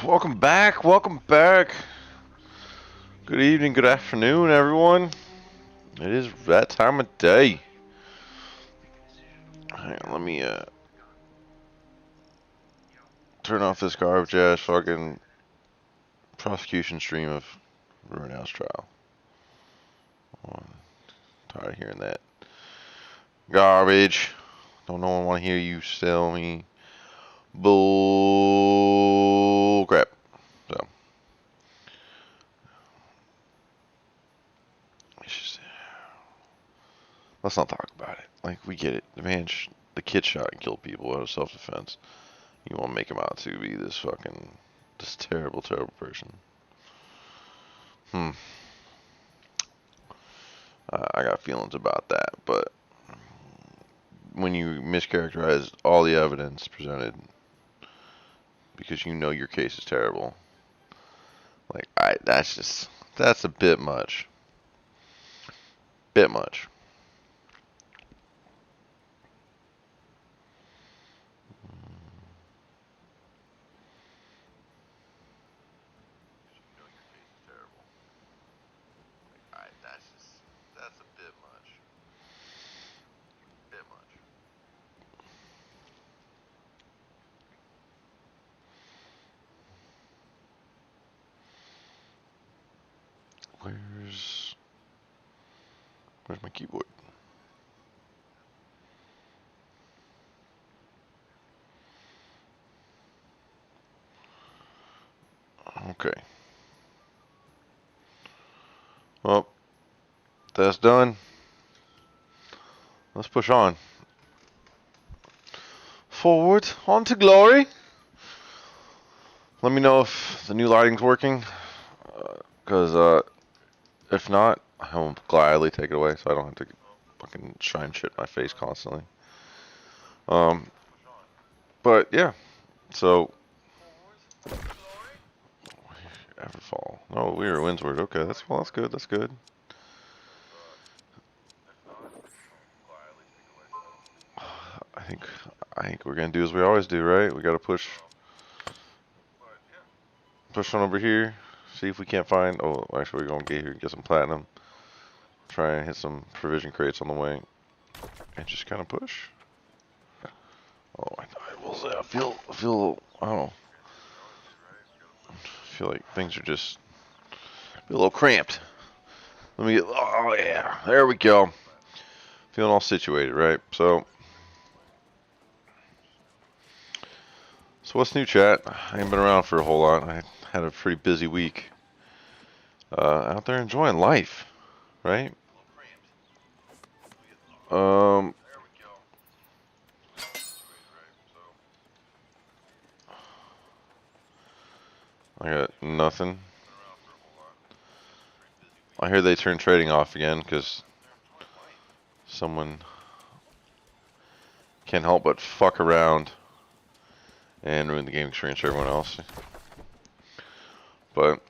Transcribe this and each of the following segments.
Welcome back, welcome back. Good evening, good afternoon, everyone. It is that time of day. Hang on, let me turn off this garbage ass fucking prosecution stream of Rittenhouse trial. I'm tired of hearing that garbage. Don't no one want to hear you sell me bull crap. So it's just, let's not talk about it. Like, we get it. The kid shot and killed people out of self-defense. You want to make him out to be this terrible, terrible person. I got feelings about that, but when you mischaracterize all the evidence presented because you know your case is terrible, that's a bit much. Bit much. That's a bit much. Bit much. Where's my keyboard? Okay. Well, that's done. Let's push on. Forward, on to glory. Let me know if the new lighting's working, because if not, I'll gladly take it away so I don't have to fucking shine shit in my face constantly. But yeah, so Everfall. Oh, we were Windsward. Okay, that's good. That's good. I think I think we're gonna do as we always do, right? We gotta push on over here. See if we can't find. Oh, actually, we're gonna get here, get some platinum. Try and hit some provision crates on the way, and just kind of push. Oh, I will say I feel a little. I don't know. I feel like things are just a little cramped. Let me get. Oh yeah, there we go. Feeling all situated, right? So what's new, chat? I ain't been around for a whole lot. I had a pretty busy week. Out there enjoying life, right? Um, I got nothing. I hear they turned trading off again because someone can't help but fuck around and ruin the game experience for everyone else. But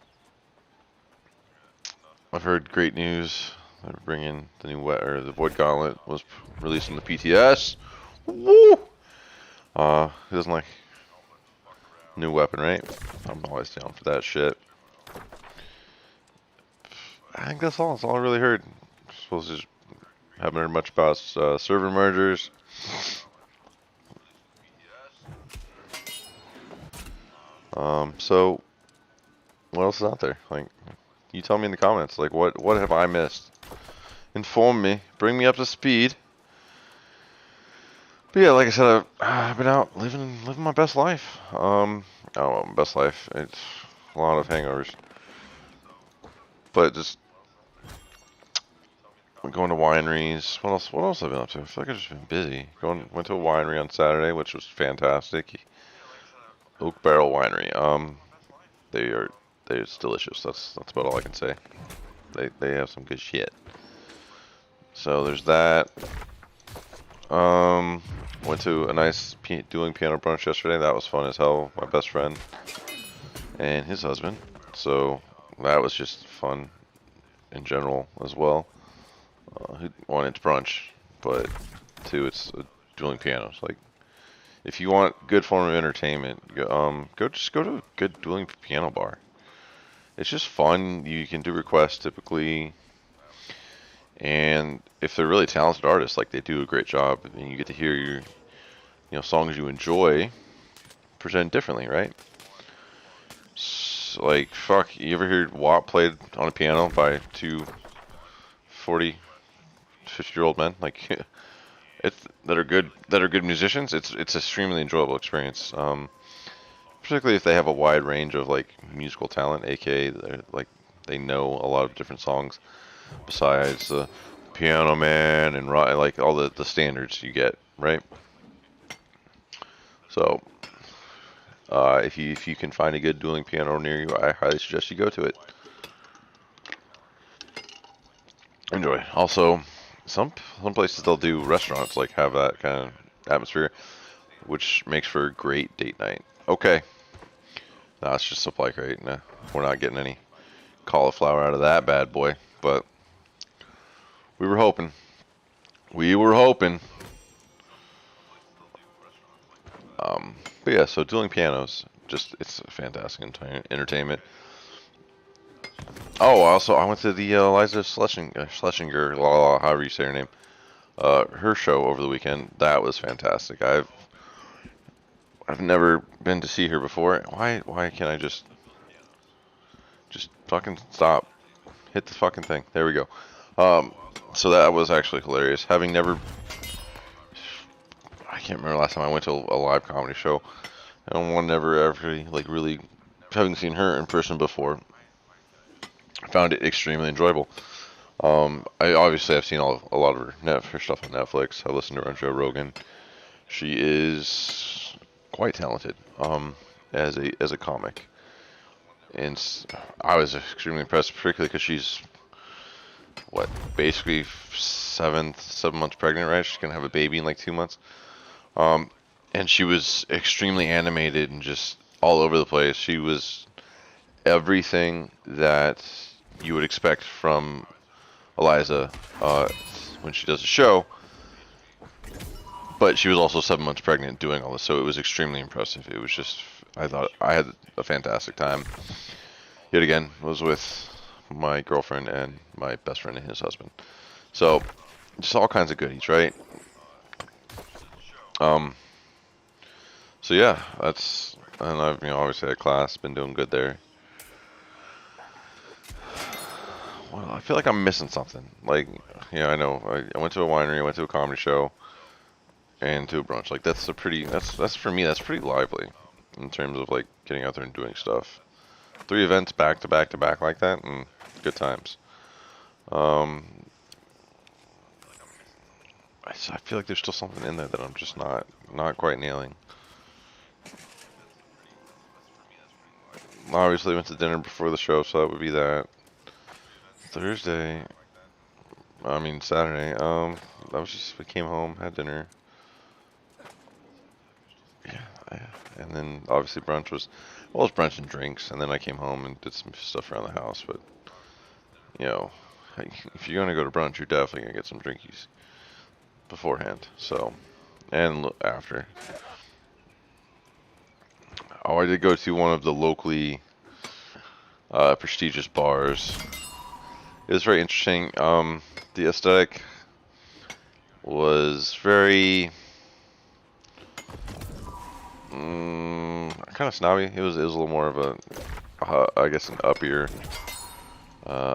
I've heard great news. They're bringing the new the Void Gauntlet was released in the PTS. Woo! Who doesn't like new weapon, right? I'm always down for that shit. I think that's all. That's all I really heard. I suppose just haven't heard much about server mergers. So what else is out there? Like, you tell me in the comments. Like, what have I missed? Inform me. Bring me up to speed. But yeah, like I said, I've been out living my best life. I don't know, my best life. It's a lot of hangovers. But just going to wineries. What else have I been up to? I feel like I've just been busy. Went to a winery on Saturday, which was fantastic. Oak Barrel Winery. It's delicious. That's about all I can say. They have some good shit. So there's that. Went to a nice dueling piano brunch yesterday. That was fun as hell. My best friend and his husband. So that was just fun in general as well. One, it's brunch, but two, it's dueling pianos. Like, If you want good form of entertainment, go to a good dueling piano bar. It's just fun. You can do requests typically, and if they're really talented artists, like they do a great job, and you get to hear your songs you enjoy presented differently, right? Like fuck, you ever hear WAP played on a piano by two 40, 50-year-old men? Like it's that are good musicians. It's extremely enjoyable experience. Particularly if they have a wide range of like musical talent, aka like they know a lot of different songs besides Piano Man and like all the standards you get, right? So if you can find a good dueling piano near you, I highly suggest you go to it. Enjoy. Also, some places they'll do restaurants like have that kind of atmosphere, which makes for a great date night. Okay, no, it's just supply crate. No, we're not getting any cauliflower out of that bad boy, but we were hoping. We were hoping. But yeah, so dueling pianos, just it's a fantastic entertainment. Oh, also I went to the Schlesinger, however you say her name, her show over the weekend. That was fantastic. I've never been to see her before. Why can't I just fucking stop? Hit the fucking thing. There we go. Um, so that was actually hilarious. Having never, I can't remember last time I went to a live comedy show, and one never actually like really having seen her in person before. I found it extremely enjoyable. I obviously I've seen a lot of her stuff on Netflix. I listened to her on Joe Rogan. She is quite talented as a comic, and I was extremely impressed, particularly because she's what basically 7 months pregnant, right? She's gonna have a baby in like 2 months. Um, and she was extremely animated and just all over the place. She was everything that you would expect from Eliza when she does a show, but she was also 7 months pregnant doing all this, so it was extremely impressive. It was just, I thought I had a fantastic time. Yet again, was with my girlfriend and my best friend and his husband. So, just all kinds of goodies, right? Um, so yeah, and I've obviously had class, been doing good there. Well, I feel like I'm missing something. Like, yeah, I know. I went to a winery, I went to a comedy show, and to a brunch. Like that's for me. That's pretty lively in terms of like getting out there and doing stuff. 3 events back to back to back like that, and good times. Um, I feel like there's still something in there that I'm just not quite nailing. Obviously, went to dinner before the show, so that would be that. Thursday, I mean Saturday. That was just we came home, had dinner. Yeah, and then obviously brunch was, well, it was brunch and drinks, and then I came home and did some stuff around the house. But you know, if you're gonna go to brunch, you're definitely gonna get some drinkies beforehand. So, and after. Oh, I did go to one of the locally prestigious bars. It was very interesting. The aesthetic was very kind of snobby. It was a little more of I guess an uppier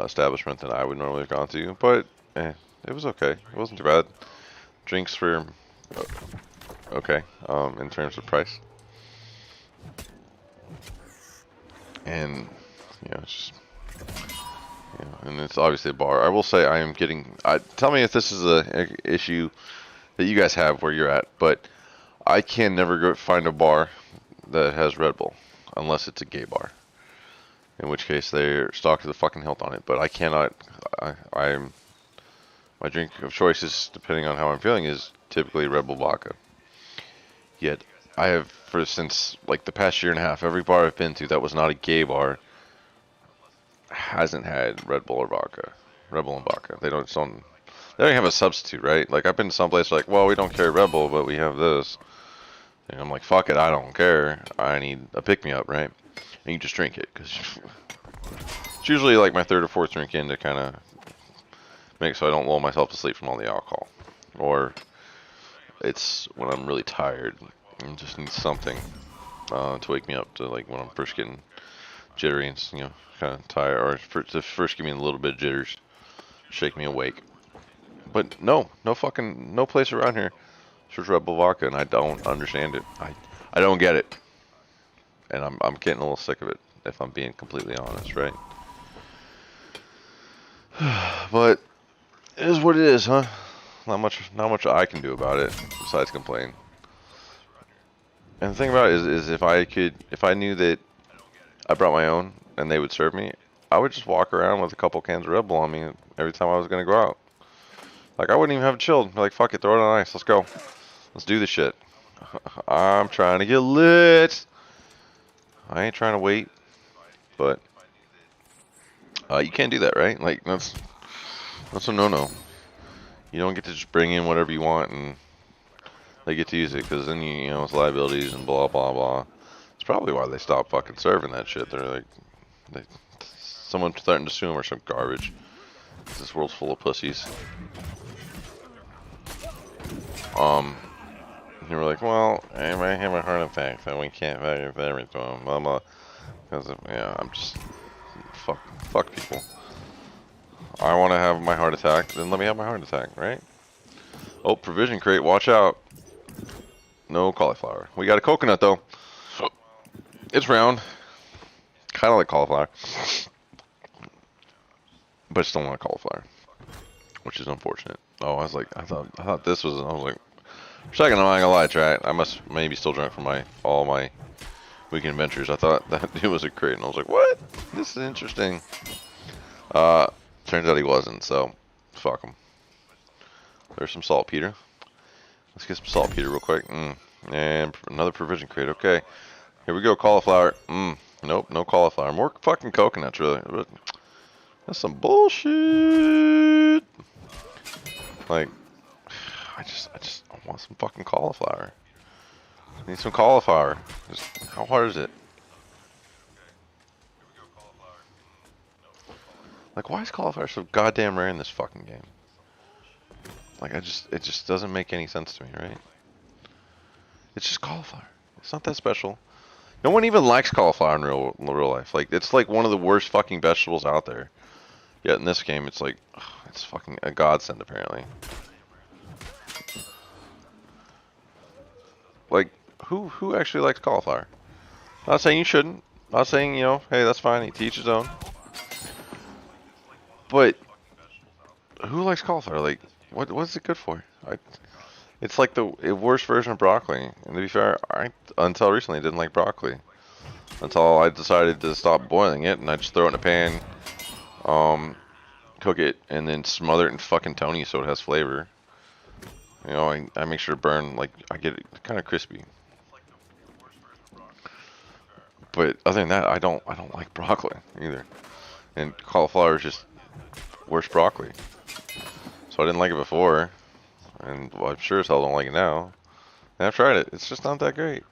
establishment than I would normally have gone to, but it was okay. It wasn't too bad. Drinks were okay in terms of price, and it's just and it's obviously a bar. I will say I am getting. Tell me if this is a issue that you guys have where you're at, but I can never go find a bar that has Red Bull unless it's a gay bar. In which case they're stocked to the fucking hilt on it. But I cannot. I'm my drink of choice is, depending on how I'm feeling, is typically Red Bull vodka. Yet I have since like the past year and a half, every bar I've been to that was not a gay bar hasn't had Red Bull or vodka. Red Bull and vodka. They don't have a substitute, right? Like I've been to some place like, well, we don't carry Red Bull, but we have this. And I'm like, fuck it, I don't care. I need a pick-me-up, right? And you just drink it, because it's usually like my third or fourth drink in to kind of make so I don't lull myself to sleep from all the alcohol. Or it's when I'm really tired and just need something to wake me up to, like when I'm first getting jittery and, you know, kind of tired, or to first give me a little bit of jitters, shake me awake. But no place around here serves Red Bull vodka, and I don't understand it. I don't get it, and I'm getting a little sick of it, if I'm being completely honest, right? But it is what it is, huh? Not much I can do about it besides complain. And the thing about it is if I knew that I brought my own and they would serve me, I would just walk around with a couple cans of Red Bull on me every time I was gonna go out. Like, I wouldn't even have it chilled. Be like, fuck it, throw it on ice, let's go. Let's do this shit. I'm trying to get lit. I ain't trying to wait, but you can't do that, right? Like, that's a no-no. You don't get to just bring in whatever you want and they get to use it, because then you know it's liabilities and blah blah blah. It's probably why they stopped fucking serving that shit. They're like, someone threatened to sue them or some garbage. This world's full of pussies. You were like, well, I might have a heart attack, so we can't value therapy to him. Because yeah, I'm just fuck people. I want to have my heart attack, then let me have my heart attack, right? Oh, provision crate, watch out. No cauliflower. We got a coconut though. It's round, kind of like cauliflower, but it's still not cauliflower, which is unfortunate. Oh, I thought this was. I was like, for a second, I'm not gonna lie, chat. I must maybe still drunk from all my weekend adventures. I thought that dude was a crate, and I was like, what? This is interesting. Turns out he wasn't. So, fuck him. There's some saltpeter. Let's get some saltpeter real quick. And another provision crate. Okay. Here we go, cauliflower. Nope, no cauliflower. More fucking coconuts, really. But that's some bullshit. Like, I want some fucking cauliflower. I need some cauliflower. How hard is it? Like, why is cauliflower so goddamn rare in this fucking game? Like, it just doesn't make any sense to me, right? It's just cauliflower. It's not that special. No one even likes cauliflower in real life. Like, it's like one of the worst fucking vegetables out there. Yet in this game, it's like, it's fucking a godsend apparently. Like, who actually likes cauliflower? Not saying you shouldn't. Not saying, you know, hey, that's fine. To each his own. But who likes cauliflower? Like, what's it good for? It's like the worst version of broccoli. And to be fair, I until recently didn't like broccoli. Until I decided to stop boiling it, and I just throw it in a pan, cook it, and then smother it in fucking Tony so it has flavor. You know, I make sure to burn, like, I get it kind of crispy. But other than that, I don't like broccoli either. And cauliflower is just worse broccoli. So I didn't like it before, and well, I'm sure as hell don't like it now. And I've tried it. It's just not that great.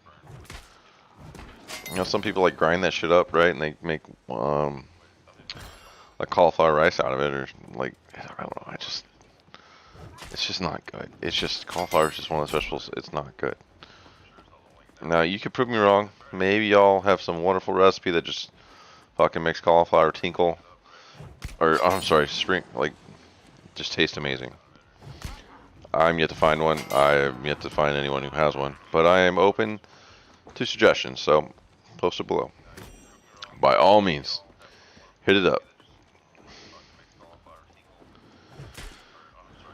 You know, some people like grind that shit up, right? And they make like cauliflower rice out of it, or like, I don't know. It's just not good. It's just, cauliflower is just one of those vegetables. It's not good. Now, you could prove me wrong. Maybe y'all have some wonderful recipe that just fucking makes cauliflower tinkle, or I'm sorry, like, just taste amazing. I'm yet to find one. I am yet to find anyone who has one, but I am open to suggestions. So post it below. By all means, hit it up.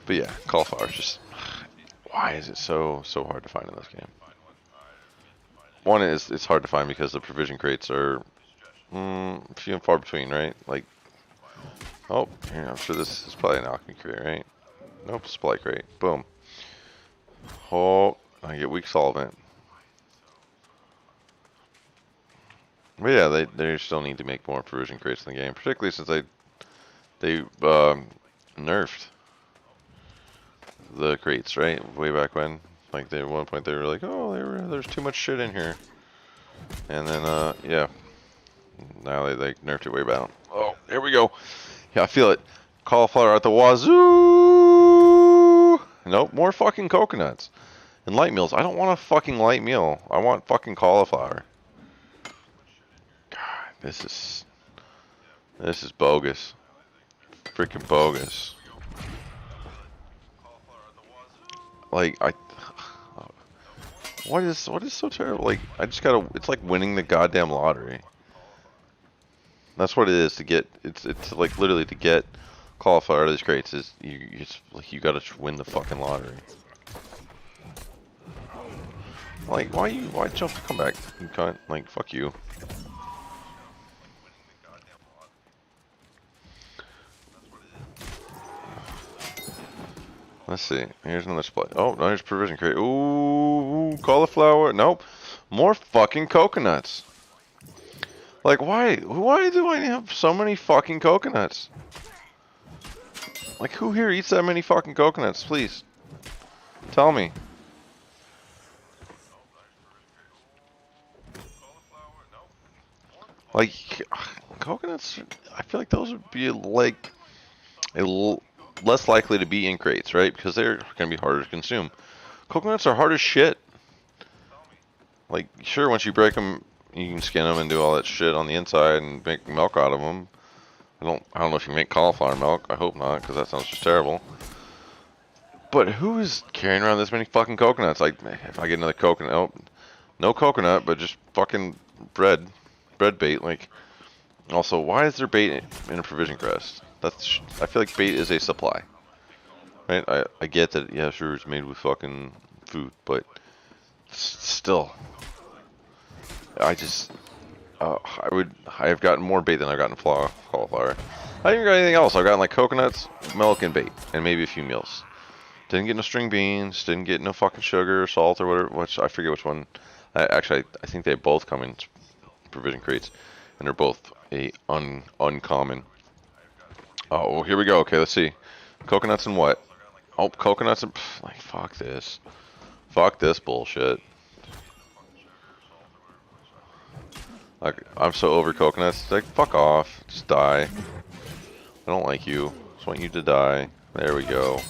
But yeah, cauliflower is just, why is it so hard to find in this game? One is it's hard to find because the provision crates are few and far between, right? Like, oh, here, I'm sure this is probably an alchemy crate, right? Nope, supply crate. Boom. Oh, I get weak solvent. But yeah, they still need to make more provision crates in the game, particularly since they nerfed the crates, right? Way back when. Like at one point they were like, oh, there's too much shit in here, and then yeah, now they nerfed it way down. Oh, here we go. Yeah, I feel it. Cauliflower at the wazoo. Nope, more fucking coconuts and light meals. I don't want a fucking light meal. I want fucking cauliflower. God, this is bogus. Freaking bogus. Like what is so terrible? Like I just gotta. It's like winning the goddamn lottery. That's what it is to get. It's like literally to get cauliflower out of these crates is like you gotta win the fucking lottery. Like why jump? Come back, you cunt. Like fuck you. Let's see. Here's another spot. Oh, no, here's provision crate. Ooh, cauliflower. Nope. More fucking coconuts. Like, why do I have so many fucking coconuts? Like, who here eats that many fucking coconuts? Please. Tell me. Like, coconuts, I feel like those would be, like, less likely to be in crates, right? Because they're going to be harder to consume. Coconuts are hard as shit. Like, sure, once you break them, you can skin them and do all that shit on the inside and make milk out of them. I don't know if you make cauliflower milk. I hope not, because that sounds just terrible. But who is carrying around this many fucking coconuts? Like, if I get another coconut, oh, no coconut, but just fucking bread bait. Like, also, why is there bait in a provision crest? I feel like bait is a supply, right? I get that, yeah, sure, it's made with fucking food, but still, I just, I have gotten more bait than I've gotten cauliflower. I didn't got anything else. I've gotten like coconuts, milk, and bait, and maybe a few meals. Didn't get no string beans. Didn't get no fucking sugar or salt or whatever. Which I forget which one. Actually, I think they both come in provision crates, and they're both uncommon. Oh, here we go. Okay, let's see. Coconuts and what? Oh, coconuts and like fuck this. Fuck this bullshit. Like I'm so over coconuts. Like fuck off. Just die. I don't like you. Just want you to die. There we go.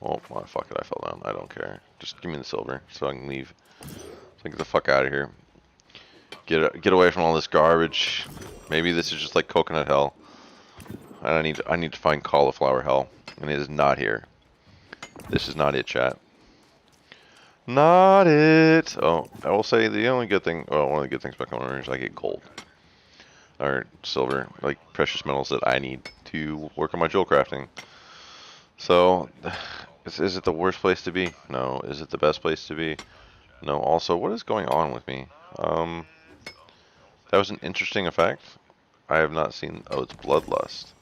Oh, my fuck it, I fell down. I don't care. Just give me the silver so I can leave. So I can get the fuck out of here. Get away from all this garbage. Maybe this is just like coconut hell. And I need to find cauliflower hell. And it is not here. This is not it, chat. Not it. Oh, I will say the only good thing, well, one of the good things about Common is I get gold. Or silver, like precious metals that I need to work on my jewel crafting. So, is it the worst place to be? No. Is it the best place to be? No. Also, what is going on with me? That was an interesting effect. I have not seen. Oh, it's bloodlust.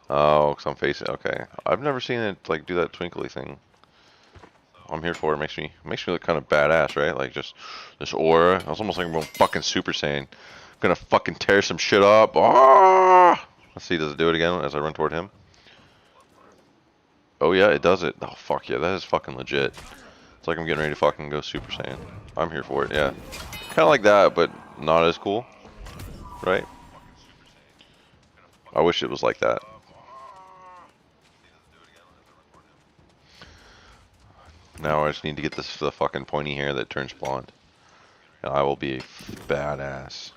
Oh, because I'm facing. Okay, I've never seen it like do that twinkly thing. I'm here for it. Makes me look kind of badass, right? Like just this aura. I was almost like I'm fucking Super Saiyan. I'm gonna fucking tear some shit up. Ah! Let's see. Does it do it again as I run toward him? Oh yeah, it does it. Oh fuck yeah, that is fucking legit. It's like I'm getting ready to fucking go Super Saiyan. I'm here for it, yeah. Kind of like that, but not as cool, right? I wish it was like that. Now I just need to get the fucking pointy hair that turns blonde. And I will be a badass.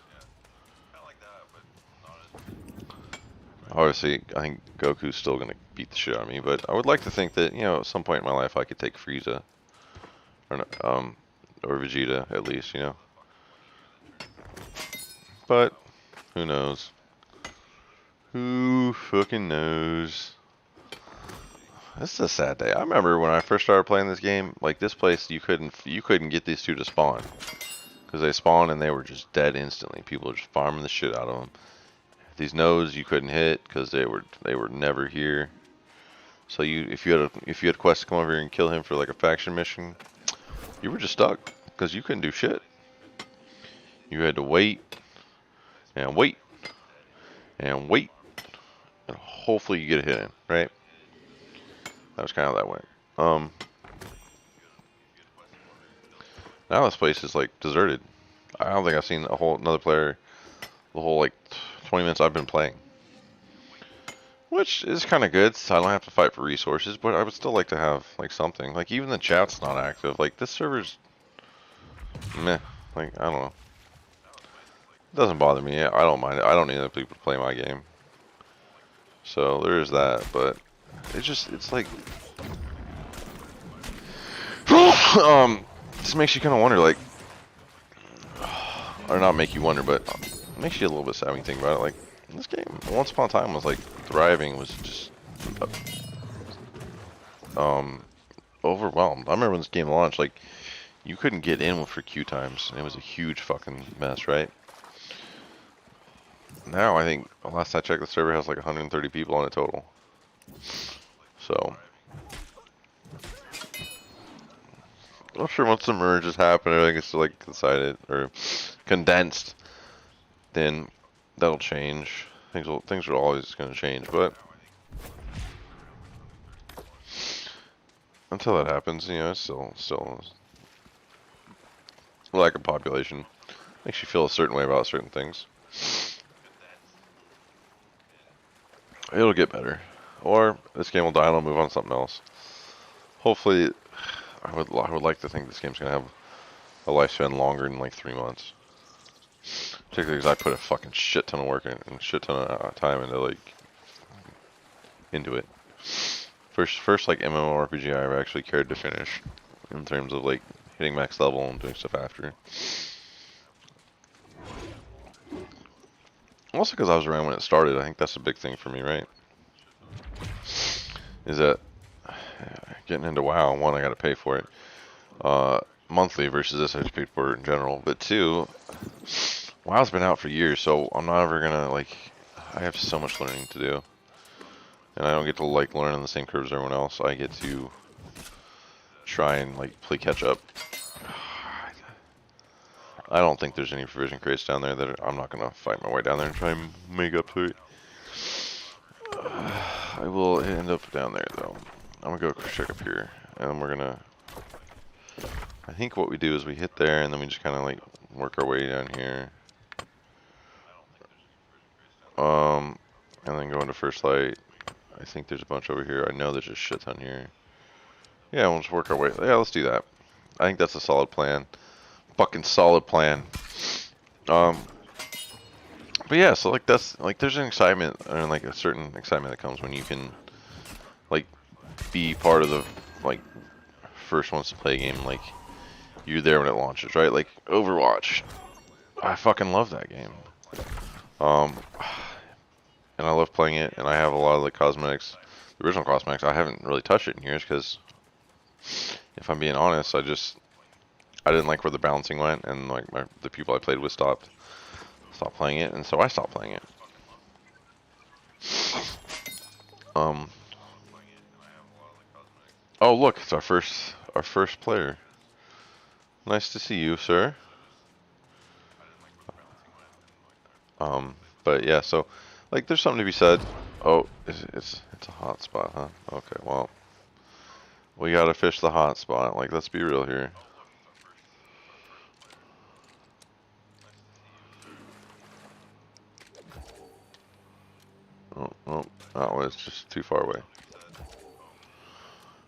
Obviously, I think Goku's still gonna beat the shit out of me, but I would like to think that, you know, at some point in my life I could take Frieza. Or Vegeta, at least, you know. But, who knows? Who fucking knows? This is a sad day. I remember when I first started playing this game, like this place, you couldn't get these two to spawn. Because they spawned and they were just dead instantly. People were just farming the shit out of them. These nodes you couldn't hit because they were never here. So if you had a quest to come over here and kill him for like a faction mission, you were just stuck because you couldn't do shit. You had to wait and wait and wait, and hopefully you get a hit in, right? That was kind of how that went. Now this place is like deserted. I don't think I've seen another player the whole like 20 minutes I've been playing. Which is kind of good, so I don't have to fight for resources, but I would still like to have like something. Like even the chat's not active. Like this server's meh. Like I don't know. It doesn't bother me. I don't mind it. I don't need other people to play my game. So there is that, but it's like this makes you kind of wonder, like, or not make you wonder, but it makes you a little bit sad when you think about it. Like this game, once upon a time, was like thriving, was just overwhelmed. I remember when this game launched, like you couldn't get in for queue times. It was a huge fucking mess, right? Now I think last I checked, the server has like 130 people on it total. So I'm sure once the merges happen, everything gets like decided or condensed, then that'll change. Things are always going to change, but until that happens, you know, it's still lack of population makes you feel a certain way about certain things. It'll get better, or this game will die and I'll move on to something else. Hopefully, I would like to think this game's gonna have a lifespan longer than like 3 months. Particularly because I put a fucking shit ton of work in and shit ton of time into it. First like MMORPG I ever actually cared to finish in terms of like hitting max level and doing stuff after. Also because I was around when it started, I think that's a big thing for me, right? Is that getting into WoW, one, I gotta pay for it monthly versus this I just paid for it in general, but two, WoW's been out for years, so I'm not ever gonna like, I have so much learning to do, and I don't get to like learn on the same curve as everyone else. I get to try and like play catch up. I don't think there's any provision crates down there that I'm not gonna fight my way down there and try and make up to it. I will end up down there though. I'm gonna go check up here, and we're gonna. I think what we do is we hit there, and then we just kind of like work our way down here. And then go into first light. I think there's a bunch over here. I know there's a shit ton here. Yeah, we'll just work our way. Yeah, let's do that. I think that's a solid plan. Fucking solid plan. But yeah, so like that's like there's an excitement and like a certain excitement that comes when you can like be part of the like first ones to play a game. Like you're there when it launches, right? Like Overwatch. I fucking love that game. And I love playing it, and I have a lot of the cosmetics, the original cosmetics. I haven't really touched it in years because, if I'm being honest, I didn't like where the balancing went, and like the people I played with stopped playing it, and so I stopped playing it. Oh look, it's our first player. Nice to see you, sir. But yeah, so like there's something to be said. Oh, it's a hot spot, huh? Okay, well, we gotta fish the hot spot. Like, let's be real here. Oh, that was just too far away.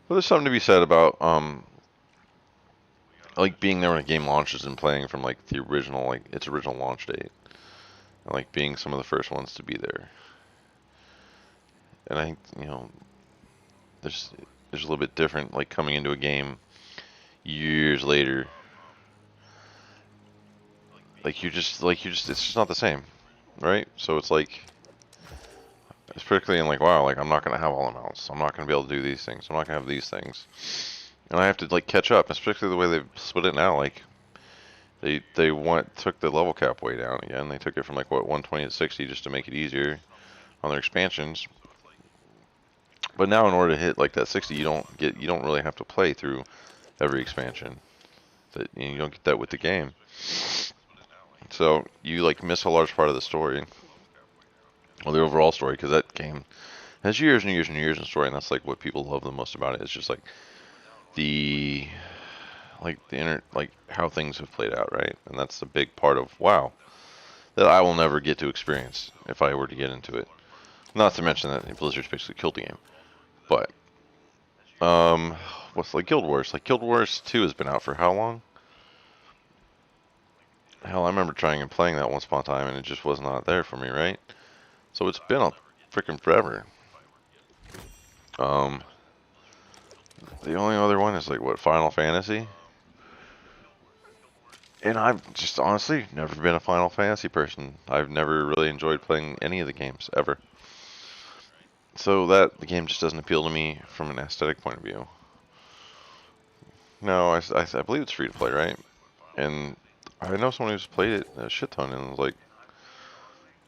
But there's something to be said about like being there when a game launches and playing from like the original, like its original launch date, and like being some of the first ones to be there. And I think, you know, there's a little bit different, like coming into a game years later. Like you're just it's just not the same, right? So it's like, it's particularly in like WoW, like I'm not gonna have all the mounts. I'm not gonna be able to do these things. I'm not gonna have these things, and I have to like catch up. Especially the way they've split it now. Like they took the level cap way down again. They took it from like what 120 to 60 just to make it easier on their expansions. But now in order to hit like that 60, you don't really have to play through every expansion. That you don't get that with the game. So you like miss a large part of the story, or the overall story, because that game has years and years and years in story, and that's like what people love the most about it. It's just like the like how things have played out, right? And that's a big part of WoW that I will never get to experience if I were to get into it. Not to mention that Blizzard's basically killed the game. But what's like Guild Wars? Like Guild Wars 2 has been out for how long? Hell, I remember trying and playing that once upon a time, and it just was not there for me, right? So it's been a freaking forever. Um, the only other one is like what, Final Fantasy? And I've just honestly never been a Final Fantasy person. I've never really enjoyed playing any of the games ever. So that the game just doesn't appeal to me from an aesthetic point of view. No, I believe it's free to play, right? And I know someone who's played it a shit ton and was like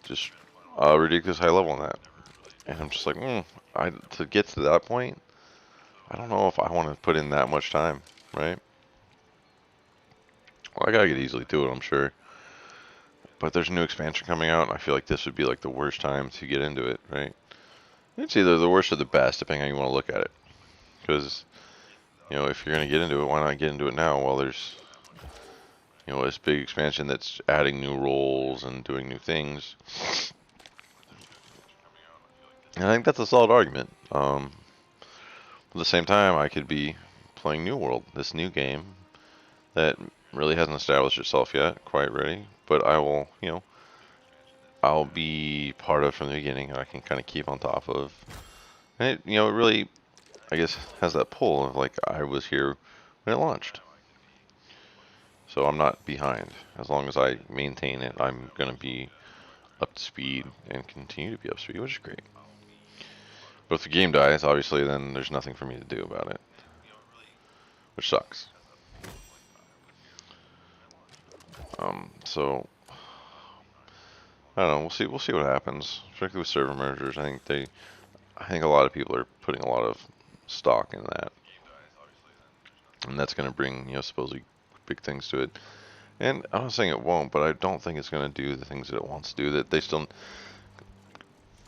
just a ridiculous high level on that. And I'm just like, to get to that point, I don't know if I want to put in that much time, right? Well, I gotta get easily to it, I'm sure. But there's a new expansion coming out, and I feel like this would be like the worst time to get into it, right? It's either the worst or the best, depending on how you want to look at it. Because, if you're gonna get into it, why not get into it now while there's, this big expansion that's adding new roles and doing new things. And I think that's a solid argument. At the same time, I could be playing New World, this new game that really hasn't established itself yet, quite ready. But I will, I'll be part of from the beginning, and I can kind of keep on top of. And it really, I guess, has that pull of like I was here when it launched. So I'm not behind. As long as I maintain it, I'm gonna be up to speed and continue to be up to speed, which is great. But if the game dies, obviously, then there's nothing for me to do about it, which sucks. So I don't know. We'll see. We'll see what happens. Particularly with server mergers, I think a lot of people are putting a lot of stock in that, and that's going to bring supposedly big things to it. And I'm not saying it won't, but I don't think it's going to do the things that it wants to do. That they still,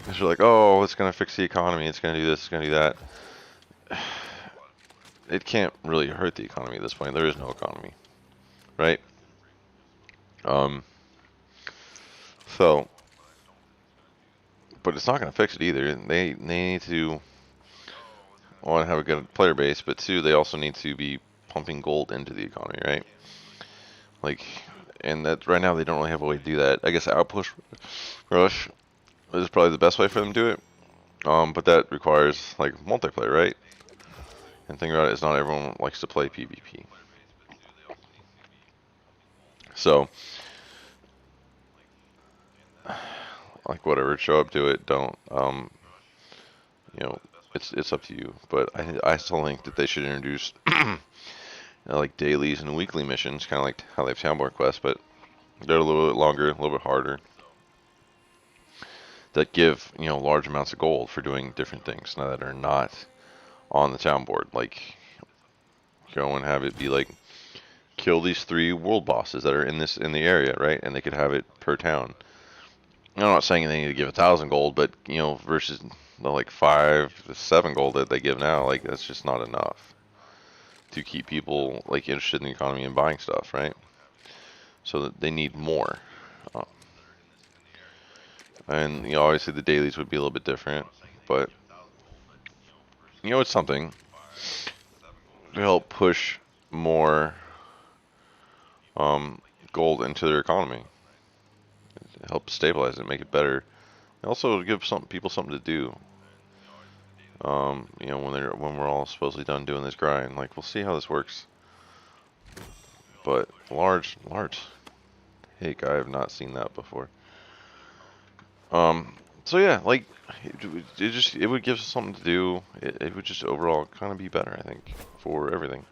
they're like, oh, it's going to fix the economy. It's going to do this. It's going to do that. It can't really hurt the economy at this point. There is no economy, right? So, but it's not going to fix it either. They need to, one, have a good player base, but two, they also need to be pumping gold into the economy, right? Like, and that right now they don't really have a way to do that. I guess Outpost Rush is probably the best way for them to do it. But that requires like multiplayer, right? And the thing about it is not everyone likes to play PvP. So, like whatever, show up, do it, don't. It's up to you. But I still think that they should introduce like dailies and weekly missions, kind of like how they have Townborn quests, but they're a little bit longer, a little bit harder. That give large amounts of gold for doing different things now that are not on the town board. Like go and have it be like kill these 3 world bosses that are in the area, right? And they could have it per town. I'm not saying they need to give 1,000 gold, but versus the like 5 to 7 gold that they give now, like that's just not enough to keep people like interested in the economy and buying stuff, right? So that they need more. And obviously the dailies would be a little bit different, but it's something to help push more gold into their economy, help stabilize it, make it better, and also give some people something to do. When we're all supposedly done doing this grind, like we'll see how this works. But large, heck, I have not seen that before. So yeah, like it would give us something to do. It would just overall kind of be better, I think, for everything.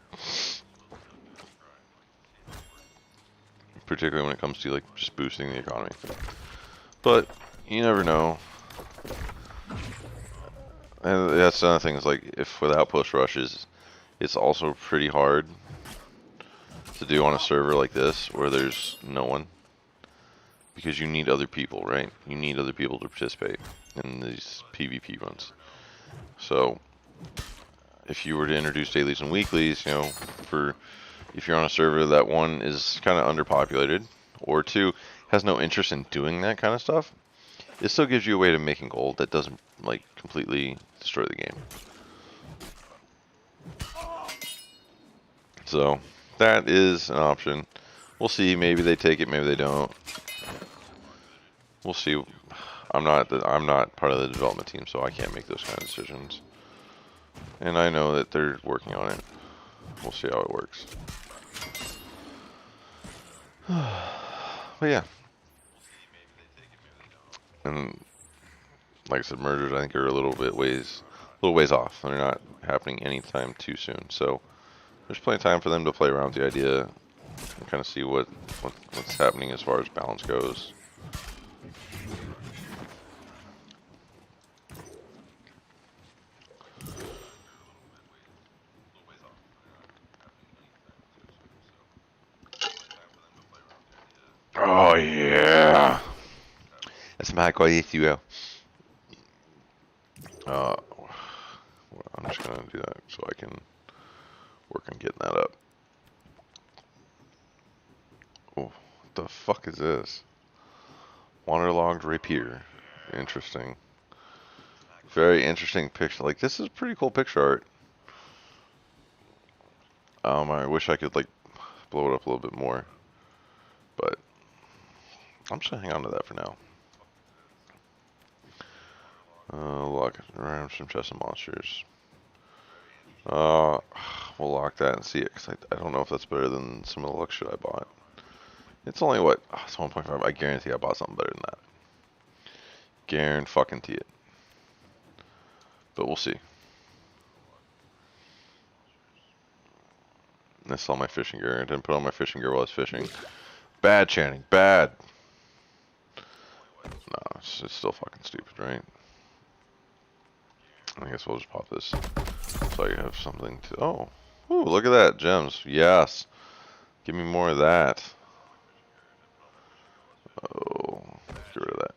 Particularly when it comes to like just boosting the economy. But you never know. And that's another thing is like if with outpost rushes, it's also pretty hard to do on a server like this where there's no one. Because you need other people, right? You need other people to participate. in these PvP runs. So if you were to introduce dailies and weeklies, you know, for if you're on a server that one is kind of underpopulated, or two has no interest in doing that kind of stuff, it still gives you a way to making gold that doesn't like completely destroy the game. So that is an option. We'll see. Maybe they take it. Maybe they don't. We'll see. I'm not part of the development team, so I can't make those kind of decisions. And I know that they're working on it. We'll see how it works. But yeah. And like I said, mergers I think are a little ways off. They're not happening anytime too soon. So there's plenty of time for them to play around with the idea and kind of see what's happening as far as balance goes. Oh yeah, that's my quality SEO. I'm just gonna do that so I can work on getting that up. Oh, what the fuck is this? Waterlogged rapier. Interesting. Very interesting picture. Like, this is pretty cool picture art. I wish I could like blow it up a little bit more, but I'm just gonna hang on to that for now. Lock around some chests and monsters. We'll lock that and see it, because I don't know if that's better than some of the luck shit I bought. It's only what? It's 1.5. I guarantee I bought something better than that. Guarantee it. But we'll see. I saw my fishing gear. I didn't put on my fishing gear while I was fishing. Bad, Channing. Bad. No, it's still fucking stupid, right? I guess we'll just pop this so I have something to... Oh. Ooh, look at that. Gems. Yes. Give me more of that. Oh. Get rid of that.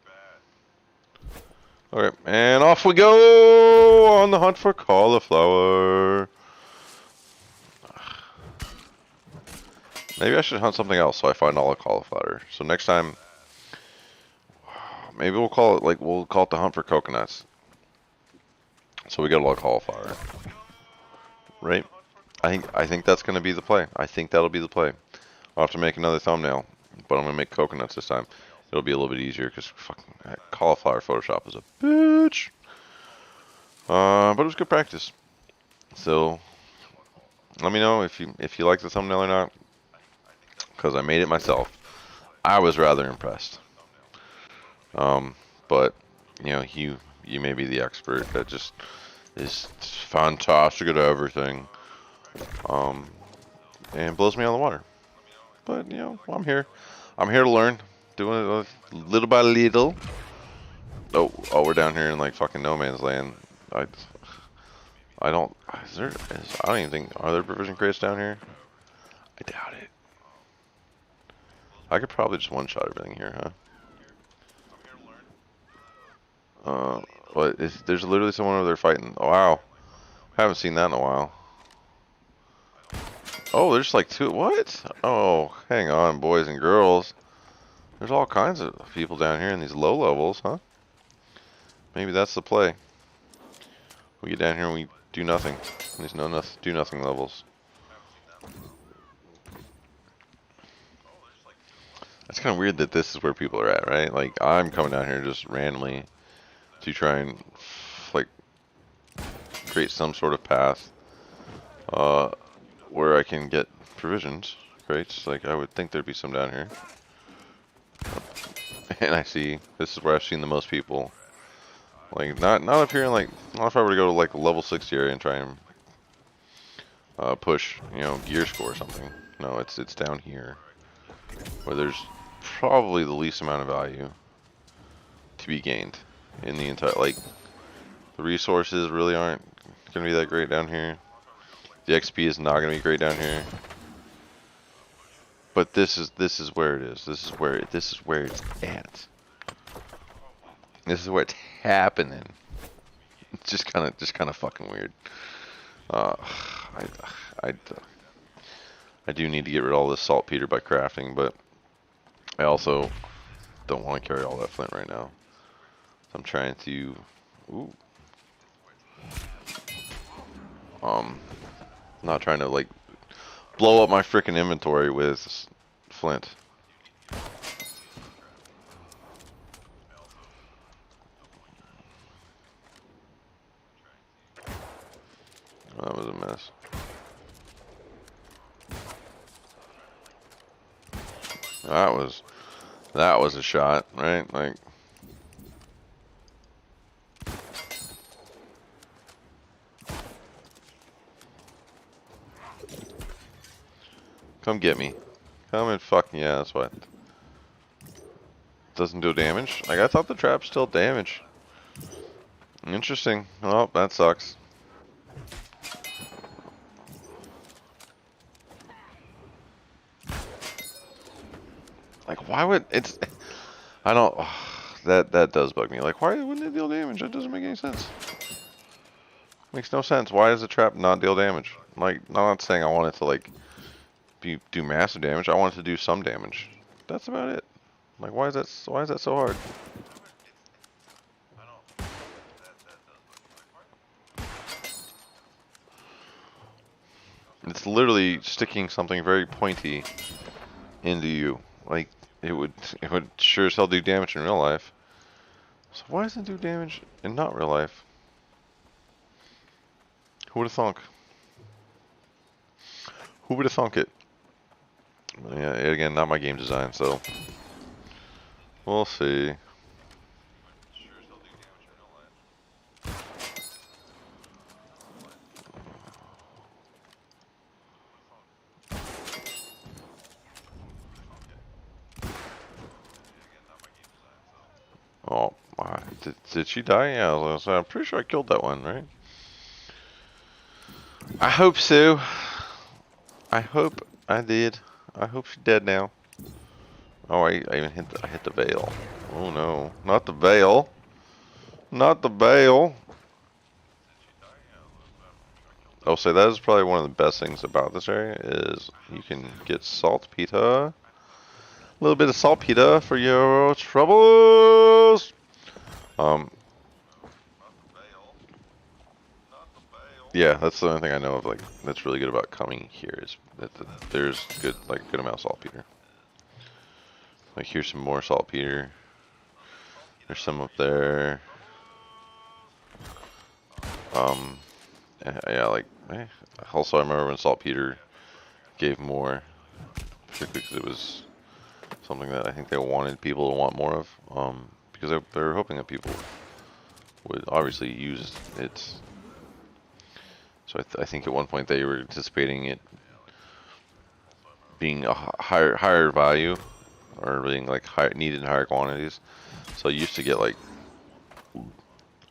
Okay. And off we go on the hunt for cauliflower. Maybe I should hunt something else so I find all the cauliflower. So next time... Maybe we'll call it the hunt for coconuts. So we got a lot of cauliflower, right? I think that's gonna be the play. I think that'll be the play. I'll have to make another thumbnail, but I'm gonna make coconuts this time. It'll be a little bit easier because fucking cauliflower Photoshop is a bitch. But it was good practice. So let me know if you like the thumbnail or not, because I made it myself. I was rather impressed. But you know, you may be the expert that just is fantastic at everything, and blows me out of the water. But you know, I'm here to learn, doing it little by little. Oh, we're down here in like fucking no man's land. I don't even think, are there provision crates down here? I doubt it. I could probably just one-shot everything here, huh? But there's literally someone over there fighting. Oh, wow. I haven't seen that in a while. Oh, there's like two. What? Oh, hang on, boys and girls. There's all kinds of people down here in these low levels, huh? Maybe that's the play. We get down here and we do nothing. These do nothing levels. That's kind of weird that this is where people are at, right? Like, I'm coming down here just randomly to try and like create some sort of path where I can get provisions, crates. Like, I would think there'd be some down here. And I see, this is where I've seen the most people. Like, not up here in, like, not if I were to go to like the level 60 area and try and push, you know, gear score or something. No, it's down here where there's probably the least amount of value to be gained in the entire, like, the resources really aren't gonna be that great down here. The XP is not gonna be great down here. But this is where it is. This is where it's at. This is where it's happening? It's just kind of fucking weird. Uh, I, I, I do need to get rid of all this saltpeter by crafting, but I also don't want to carry all that flint right now. So I'm trying to, ooh, not trying to like blow up my freaking inventory with flint. That was a mess. That was a shot, right? Like, come get me. Come and fuck me, yeah, that's what. Doesn't do damage? Like, I thought the trap still damage. Interesting. Well, that sucks. Like, why would it's? I don't. That does bug me. Like, why wouldn't it deal damage? That doesn't make any sense. Makes no sense. Why does the trap not deal damage? Like, I'm not saying I want it to like do massive damage. I want it to do some damage. That's about it. Like, why is that so hard? It's literally sticking something very pointy into you. Like, it would sure as hell do damage in real life. So why doesn't it do damage in not real life? Who would have thunk? Who would have thunk it? Yeah, again, not my game design, so we'll see. Oh, did she die? Yeah, I'm pretty sure I killed that one, right? I hope so. I hope I did. I hope she's dead now. Oh, I even hit the veil. Oh no, not the veil. Not the veil. I'll say that is probably one of the best things about this area is you can get saltpeter. A little bit of saltpeter for your troubles. Yeah, that's the only thing I know of like that's really good about coming here is that there's good good amount of saltpeter. Like here's some more saltpeter. There's some up there. Yeah, like also I remember when saltpeter gave more, particularly because it was something that I think they wanted people to want more of. Because they were hoping that people would obviously use it. So I think at one point they were anticipating it being a higher value, or being like needed in higher quantities. So I used to get like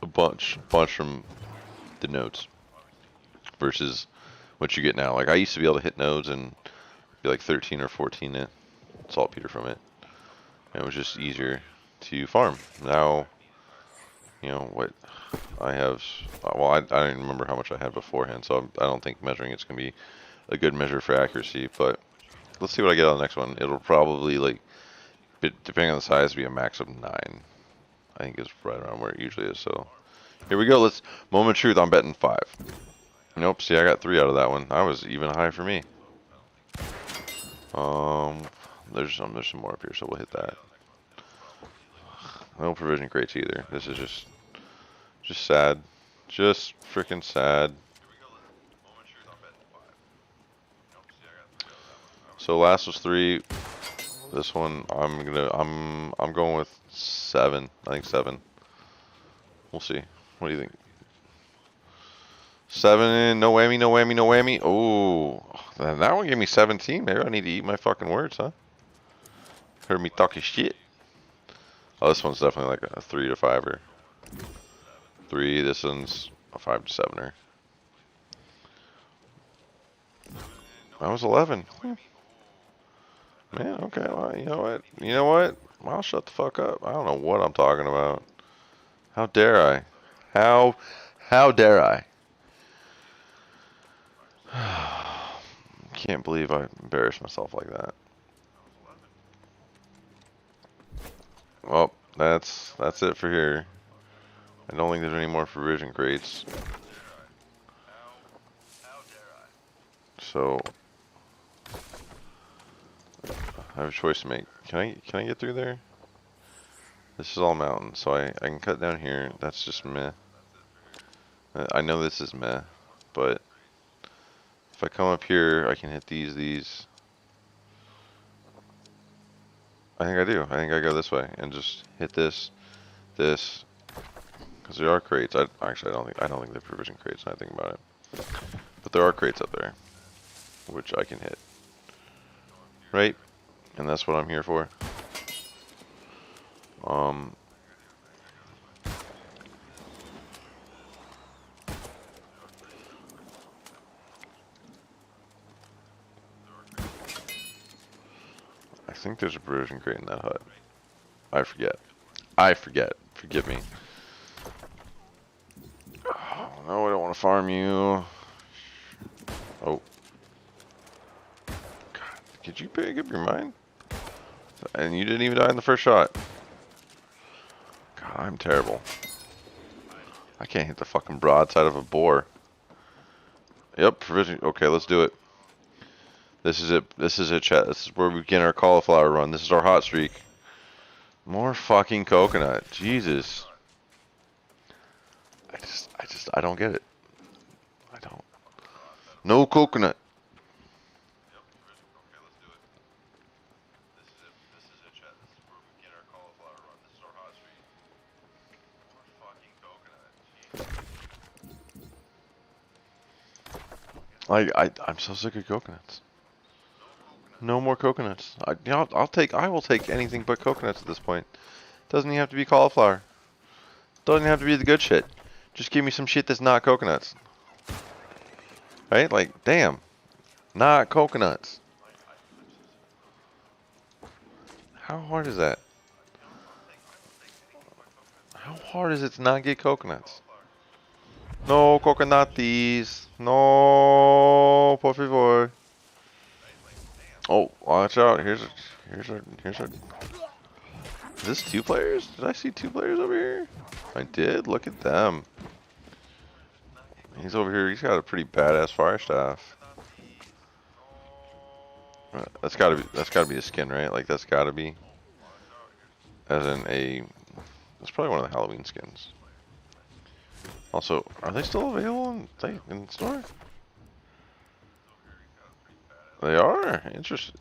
a bunch from the nodes versus what you get now. Like I used to be able to hit nodes and be like 13 or 14 saltpeter from it. And it was just easier to farm. Now, you know what I have. Well, I don't even remember how much I had beforehand, so I don't think measuring it's gonna be a good measure for accuracy. But let's see what I get on the next one. It'll probably like, depending on the size, be a max of 9. I think is right around where it usually is. So here we go. Let's moment of truth. I'm betting 5. Nope. See, I got 3 out of that one. That was even high for me. There's some more up here, so we'll hit that. No provision crates either. This is just sad. Just freaking sad. So last was 3. This one I'm going with 7. I think 7. We'll see. What do you think? 7. No whammy. No whammy. No whammy. Oh, that one gave me 17. Maybe I need to eat my fucking words, huh? Heard me talking shit. Oh, this one's definitely like a 3 to 5er. 3. This one's a 5 to 7er. That was 11. Man, okay. Well, you know what? I'll shut the fuck up. I don't know what I'm talking about. How dare I? How dare I? Can't believe I embarrassed myself like that. Well, that's it for here. I don't think there's any more provision crates. So I have a choice to make. Can I get through there? This is all mountain, so I can cut down here. That's just meh. I know this is meh, but if I come up here, I can hit these. I think I do. I think I go this way and just hit this, because there are crates. Actually, I don't think they're provision crates. Now I think about it, but there are crates up there, which I can hit. Right, and that's what I'm here for. I think there's a provision crate in that hut. I forget. Forgive me. Oh, no, I don't want to farm you. Oh. God, could you pick up your mind? And you didn't even die in the first shot. God, I'm terrible. I can't hit the fucking broadside of a boar. Yep, provision. Okay, let's do it. This is it. This is it, chat. This is where we begin our cauliflower run. This is our hot streak. More fucking coconut. Jesus. I don't get it. I don't. No coconut. I'm so sick of coconuts. No more coconuts. I will take anything but coconuts at this point. Doesn't even have to be cauliflower. Doesn't have to be the good shit. Just give me some shit that's not coconuts. Right? Like, damn. Not coconuts. How hard is that? How hard is it to not get coconuts? No coconuties. No, por favor. Oh, watch out. Here's a. Is this 2 players? Did I see 2 players over here? I did. Look at them. He's over here. He's got a pretty badass fire staff. That's gotta be a skin, right? Like that's gotta be. As in a. That's probably one of the Halloween skins. Also, are they still available in the store? They are? Interesting.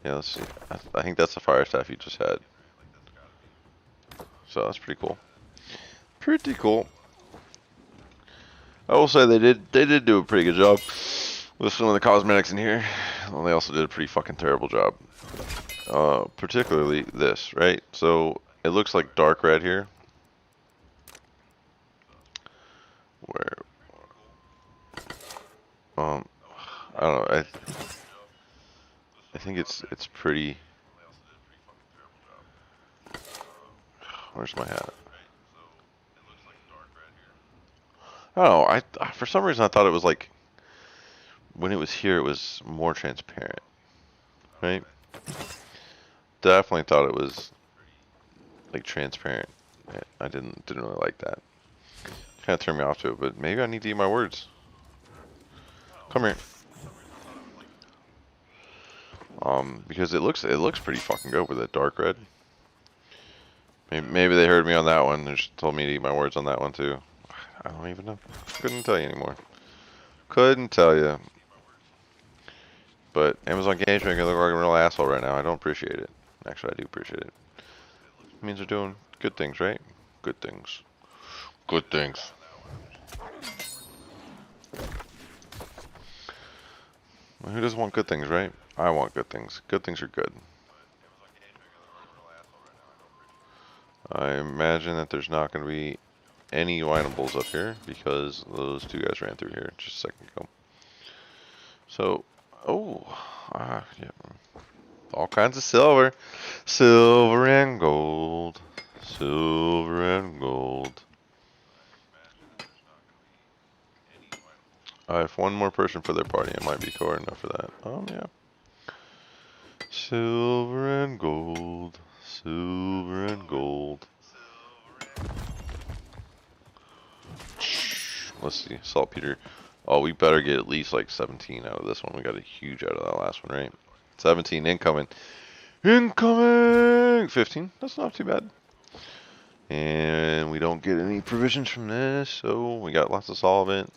Yeah, let's see. I think that's the fire staff you just had. So that's pretty cool. Pretty cool. I will say they did do a pretty good job with some of the cosmetics in here. Well, they also did a pretty fucking terrible job. Particularly this, right? So it looks like dark red here. Where I don't know. I think it's pretty. Where's my hat? I don't know. I for some reason I thought it was like when it was here it was more transparent, right? Definitely thought it was like transparent. I didn't really like that. Kind of turned me off to it, but maybe I need to eat my words. Come here. Because it looks pretty fucking good with that dark red. Maybe they heard me on that one. They just told me to eat my words on that one too. I don't even know. Couldn't tell you anymore. Couldn't tell you. But Amazon Games making me look like a real asshole right now. I don't appreciate it. Actually, I do appreciate it. It means they're doing good things, right? Good things. Good things. Well, who doesn't want good things, right? I want good things. Good things are good. I imagine that there's not going to be any wineables up here because those 2 guys ran through here just a second ago. So, yeah. All kinds of silver. Silver and gold. Silver and gold. If one more person for their party, it might be core enough for that. Yeah. Silver and gold. Silver and gold. Let's see. Saltpeter. Oh, we better get at least like 17 out of this one. We got a huge out of that last one, right? 17 incoming. Incoming! 15. That's not too bad. And we don't get any provisions from this, so we got lots of solvent.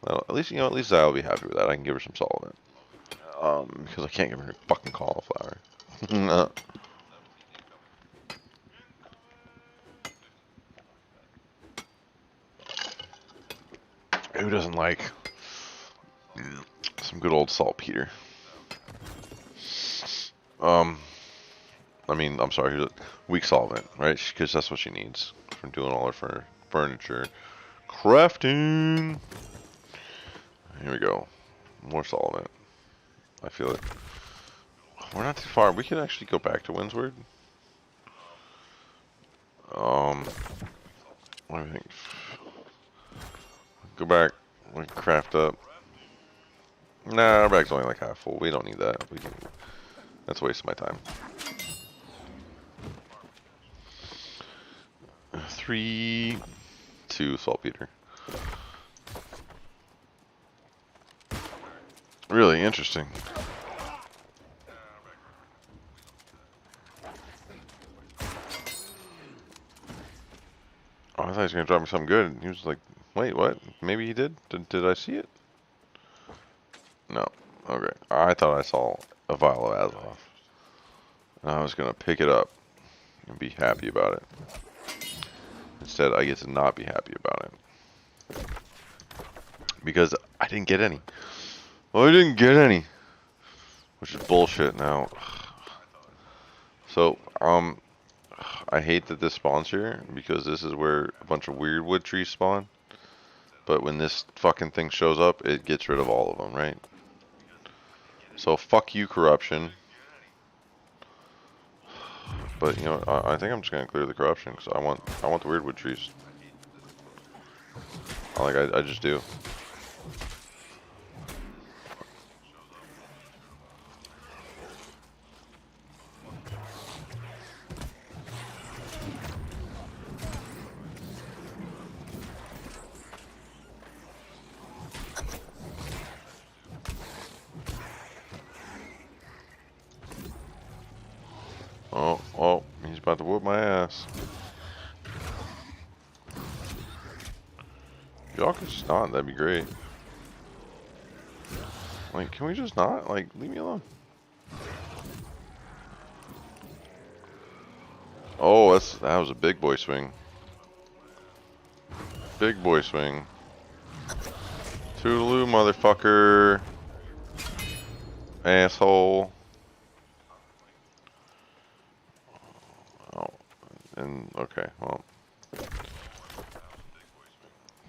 Well, at least, at least I'll be happy with that. I can give her some solvent. Because I can't give her fucking cauliflower. Who doesn't like some good old saltpeter? I mean, I'm sorry, weak solvent, right? Because that's what she needs from doing all her furniture. Crafting! Here we go. More solvent. I feel it. We're not too far. We could actually go back to Windsward. What do you think? Go back. We can craft up. Nah, our bag's only like half full. We don't need that. We can. That's a waste of my time. 3, 2 saltpeter. Really interesting. Oh, I thought he was gonna drop me something good. He was like, "Wait, what? Maybe he did. Did I see it?" No. Okay. I thought I saw a vial of Azelov. And I was gonna pick it up and be happy about it. Instead, I get to not be happy about it. Because I didn't get any. Well, I didn't get any. Which is bullshit now. So, I hate that this spawns here, because this is where a bunch of weird wood trees spawn. But when this fucking thing shows up, it gets rid of all of them, right? So, fuck you, corruption. But, you know, I think I'm just gonna clear the corruption, because I want the weird wood trees. I just do. Oh, he's about to whoop my ass. Y'all could just not, that'd be great. Like, can we just not? Like, leave me alone. Oh, that was a big boy swing. Big boy swing. Toodaloo, motherfucker. Asshole. Oh, and, okay, well.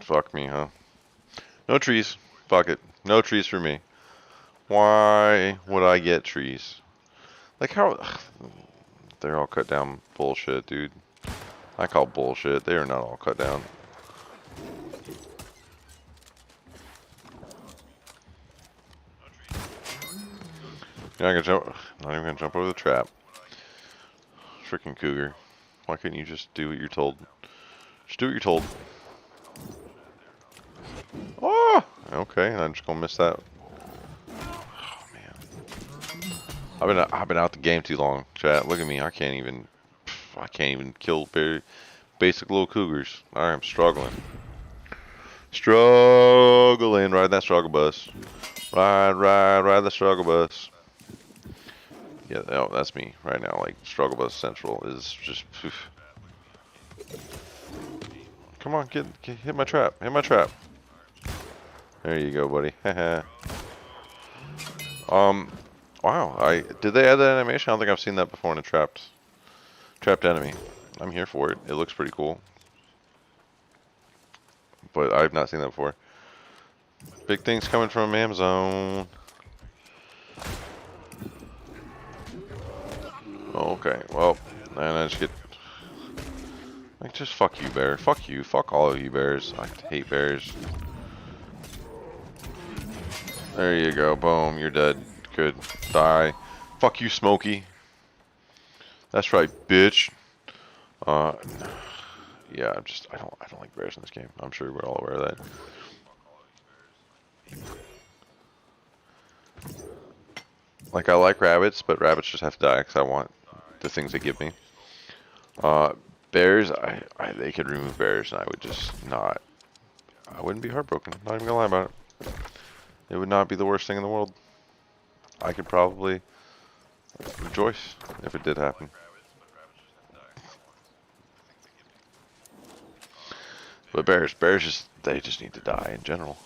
Fuck me, huh? No trees. Fuck it. No trees for me. Why would I get trees? Like, how... They're all cut down. Bullshit, dude. I call bullshit. They are not all cut down. You're not gonna jump... Not even gonna jump over the trap. Freaking cougar. Why couldn't you just do what you're told? Just do what you're told. Oh! Okay, and I'm just gonna miss that. Oh, man. I've been out the game too long, chat. Look at me. I can't even kill very basic little cougars. I'm struggling. Struggling. Ride that struggle bus. Ride the struggle bus. Yeah, no, that's me right now. Like, struggle bus central is just. Poof. Come on, hit my trap. Hit my trap. There you go, buddy. Wow. Did they add that animation? I don't think I've seen that before in a trapped enemy. I'm here for it. It looks pretty cool. But I've not seen that before. Big things coming from Amazon. Okay, well, and I just get Like, just fuck you, bear. Fuck you. Fuck all of you bears. I hate bears. There you go. Boom. You're dead. Good. Die. Fuck you, Smokey. That's right, bitch. Yeah, I don't like bears in this game. I'm sure we're all aware of that. Like, I like rabbits, but rabbits just have to die because I want the things they give me. Bears, they could remove bears and I would just not, I wouldn't be heartbroken. Not even gonna lie about it. It would not be the worst thing in the world. I could probably rejoice if it did happen. But bears they just need to die in general.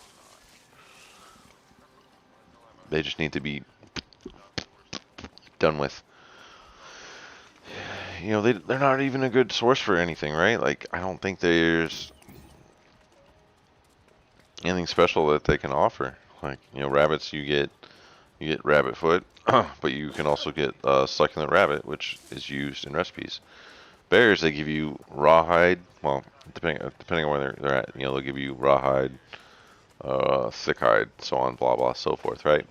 They just need to be done with. You know, they're not even a good source for anything, right? Like, I don't think there's anything special that they can offer. Like, you know, rabbits, you get rabbit foot, but you can also get succulent rabbit, which is used in recipes. Bears, they give you rawhide. Well, depending on where they're at, you know, they'll give you rawhide, thick hide, so on, blah blah, so forth, right?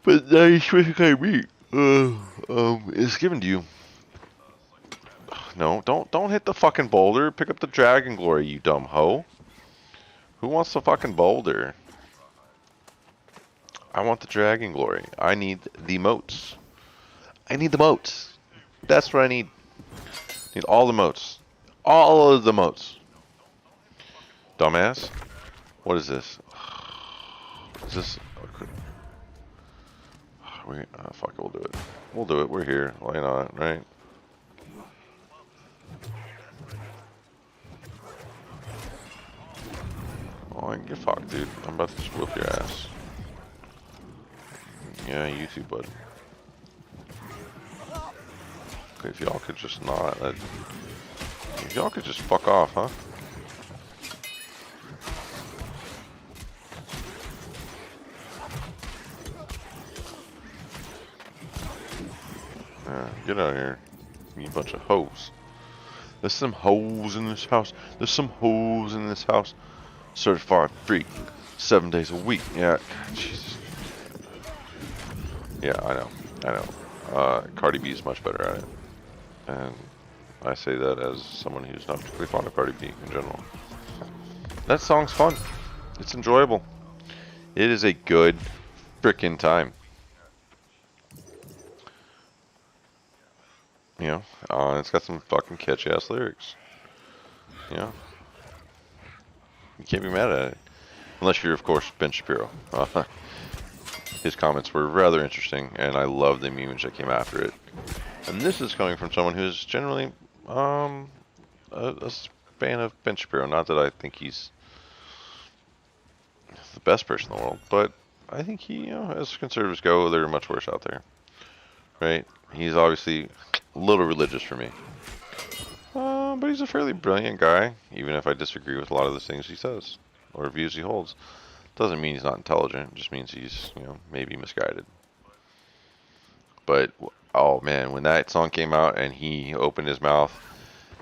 But that specific meat is given to you. No, don't hit the fucking boulder. Pick up the dragon glory, you dumb hoe. Who wants the fucking boulder? I want the dragon glory. I need the moats. I need the moats. That's what I need. Need all the moats. All of the moats. Dumbass. What is this? Is this? Fuck it, we'll do it. We'll do it. We're here. Why not, right? Oh, get fucked, dude. I'm about to just whoop your ass. Yeah, you too, bud. Okay, if y'all could just not... if y'all could just fuck off, huh? Yeah, get out of here. You bunch of hoes. There's some hoes in this house. There's some hoes in this house. Certified freak. 7 days a week. Yeah, Jesus. Yeah, I know. Cardi B is much better at it. And I say that as someone who's not particularly fond of Cardi B in general. That song's fun. It's enjoyable. It is a good frickin' time. You know, it's got some fucking catchy ass lyrics. You know, you can't be mad at it. Unless you're, of course, Ben Shapiro. His comments were rather interesting, and I love the image that came after it. And this is coming from someone who's generally a fan of Ben Shapiro. Not that I think he's the best person in the world, but I think he, you know, as conservatives go, there are much worse out there. Right? He's obviously a little religious for me. But he's a fairly brilliant guy, even if I disagree with a lot of the things he says or views he holds. Doesn't mean he's not intelligent, it just means he's, you know, maybe misguided. But, oh man, when that song came out and he opened his mouth,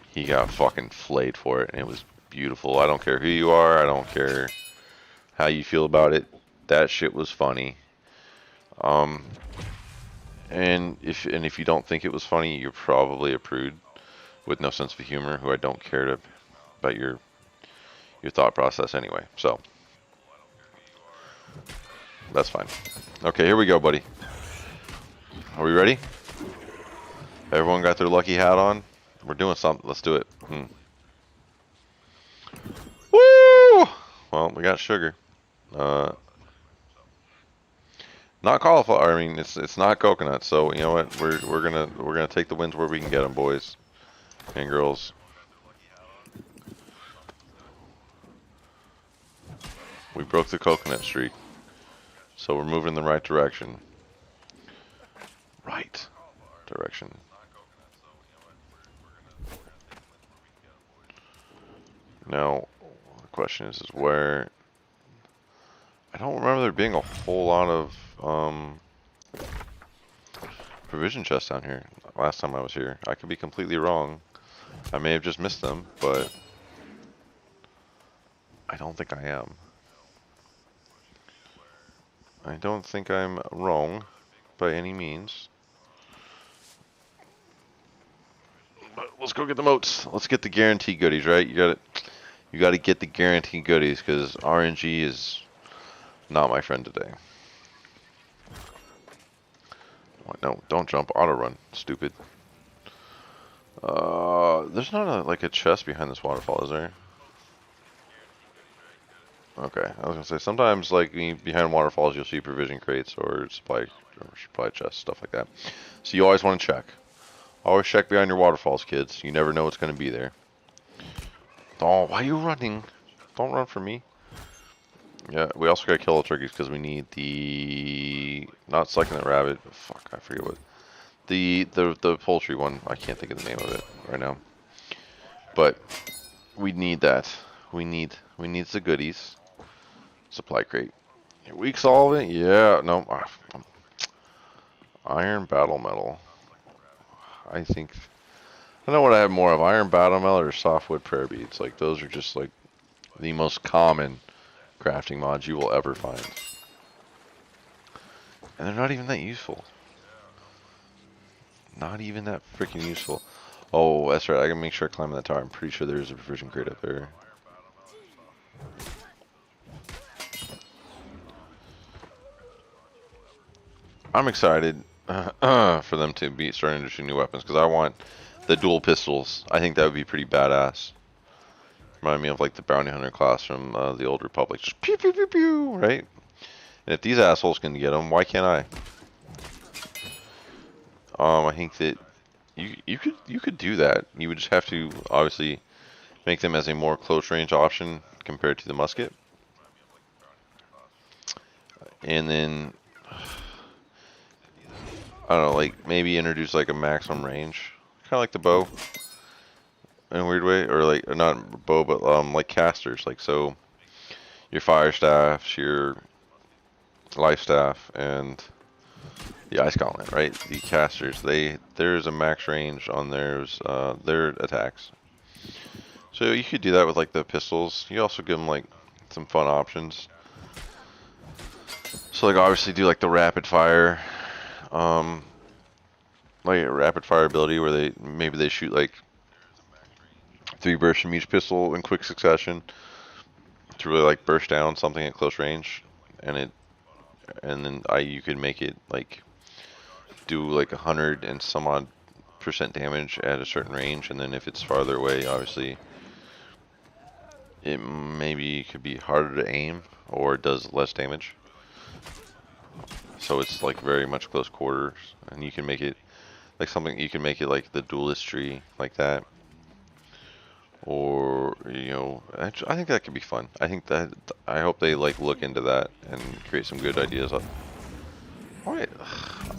he got fucking flayed for it, and it was beautiful. I don't care who you are, I don't care how you feel about it. That shit was funny. And if you don't think it was funny, you're probably a prude with no sense of humor, who I don't care about your thought process anyway. So that's fine. Okay, here we go, buddy. Are we ready? Everyone got their lucky hat on? We're doing something. Let's do it. Woo! Well, we got sugar. Not cauliflower. I mean, it's not coconut. So you know what? We're gonna take the wins where we can get them, boys and girls. We broke the coconut streak, so we're moving in the right direction. Right direction. Now, the question is where. I don't remember there being a whole lot of provision chests down here last time I was here. I could be completely wrong. I may have just missed them, but I don't think I am. I don't think I'm wrong by any means. But let's go get the moats. Let's get the guaranteed goodies, right? You got to get the guaranteed goodies because RNG is not my friend today. No, don't jump. Auto run. Stupid. There's not like a chest behind this waterfall, is there? Okay, I was gonna say sometimes like behind waterfalls you'll see provision crates or supply chests, stuff like that. So you always want to check. Always check behind your waterfalls, kids. You never know what's gonna be there. Oh, why are you running? Don't run from me. Yeah, we also gotta kill the turkeys because we need the not sucking the rabbit. Fuck, I forget what the poultry one. I can't think of the name of it right now. But we need that. We need the goodies. Supply crate. Weak solvent? Yeah, no. Iron battle metal. I think I know what I have more of: iron battle metal or softwood prayer beads. Like those are just like the most common crafting mods you will ever find, and they're not even that useful. Not even that freaking useful. Oh, that's right. I gotta make sure I climb that tower. I'm pretty sure there's a provision crate up there. I'm excited for them to be starting to issue new weapons because I want the dual pistols. I think that would be pretty badass. Remind me of like the bounty hunter class from the old Republic. Just pew pew pew pew, right? And if these assholes can get them, why can't I? I think that you could do that. You would just have to obviously make them as a more close range option compared to the musket, and then I don't know, like maybe introduce like a maximum range, kind of like the bow in a weird way, or like not bow, but like casters, like so your fire staffs, your life staff, and the ice gauntlet, right? The casters, there's a max range on their attacks. So you could do that with like the pistols. You also give them like some fun options. So like obviously do like the rapid fire, um, like a rapid fire ability where maybe they shoot like 3 bursts from each pistol in quick succession to really like burst down something at close range, and then you could make it like do like 100 and some odd % damage at a certain range, and then if it's farther away, obviously it maybe could be harder to aim or does less damage. So it's like very much close quarters, and you can make it like something. You can make it like the duelist tree, like that, or I think that could be fun. I hope they like look into that and create some good ideas. Wait,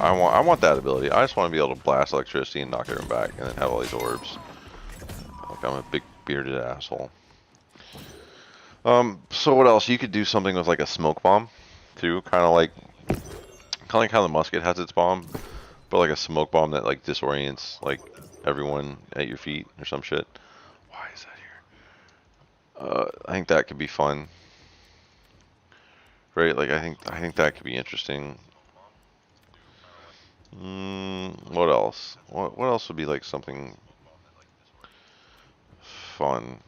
I want that ability. I just want to be able to blast electricity and knock everyone back, and then have all these orbs. Like I'm a big bearded asshole. So what else? You could do something with like a smoke bomb, too, kind of like how the musket has its bomb, but like a smoke bomb that like disorients like everyone at your feet or some shit. Why is that here? I think that could be fun, right? Like I think that could be interesting. What else? What else would be like something fun?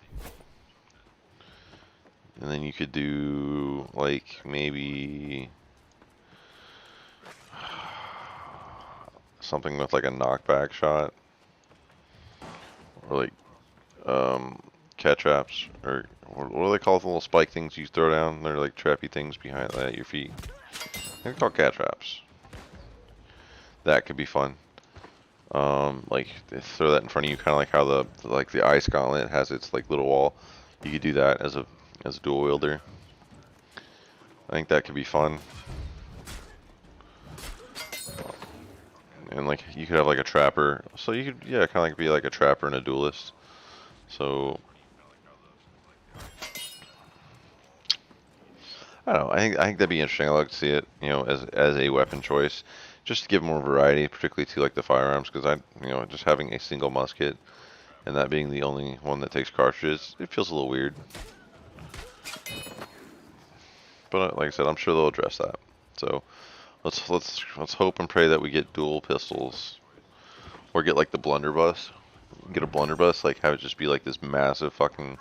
And then you could do like maybe something with like a knockback shot, or like cat traps, or what do they call the little spike things you throw down? They're like trappy things behind at your feet. They're called cat traps. That could be fun. Like throw that in front of you, kind of like how the ice gauntlet has its like little wall. You could do that as a dual wielder. I think that could be fun. And like you could have like a trapper, so you could kind of like be like a trapper and a duelist. So I don't know. I think that'd be interesting. I like to see it, as a weapon choice, just to give more variety, particularly to like the firearms, because just having a single musket and that being the only one that takes cartridges, it feels a little weird. But like I said, I'm sure they'll address that. So let's hope and pray that we get dual pistols, or get like the blunderbuss. Get a blunderbuss, like have it just be like this massive fucking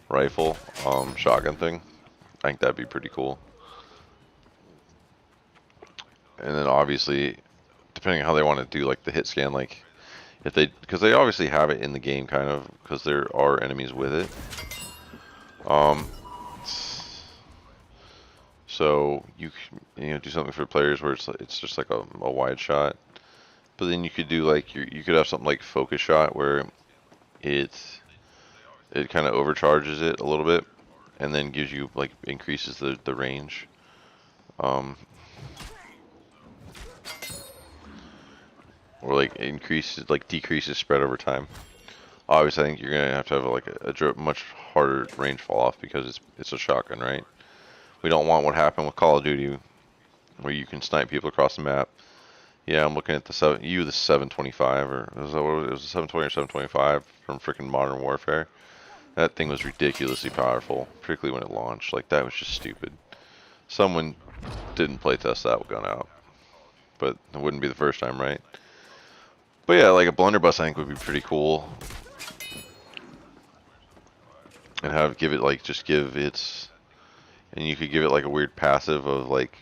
rifle, shotgun thing. I think that'd be pretty cool. And then obviously, depending on how they want to do like the hit scan, like if they, because they obviously have it in the game kind of, because there are enemies with it. So you do something for players where it's just like a wide shot, but then you could do like you could have something like focus shot where it kind of overcharges it a little bit, and then gives you like increases the range. Or like decreases spread over time. Obviously, I think you're gonna have to have like a much harder range fall off because it's a shotgun, right? We don't want what happened with Call of Duty, where you can snipe people across the map. Yeah, I'm looking at the 725, or was it was a 720 or 725 from freaking Modern Warfare. That thing was ridiculously powerful, particularly when it launched. Like that was just stupid. Someone didn't playtest that gun out, but it wouldn't be the first time, right? But yeah, like a blunderbuss I think would be pretty cool. And give it like, just give its, and you could give it like a weird passive of like,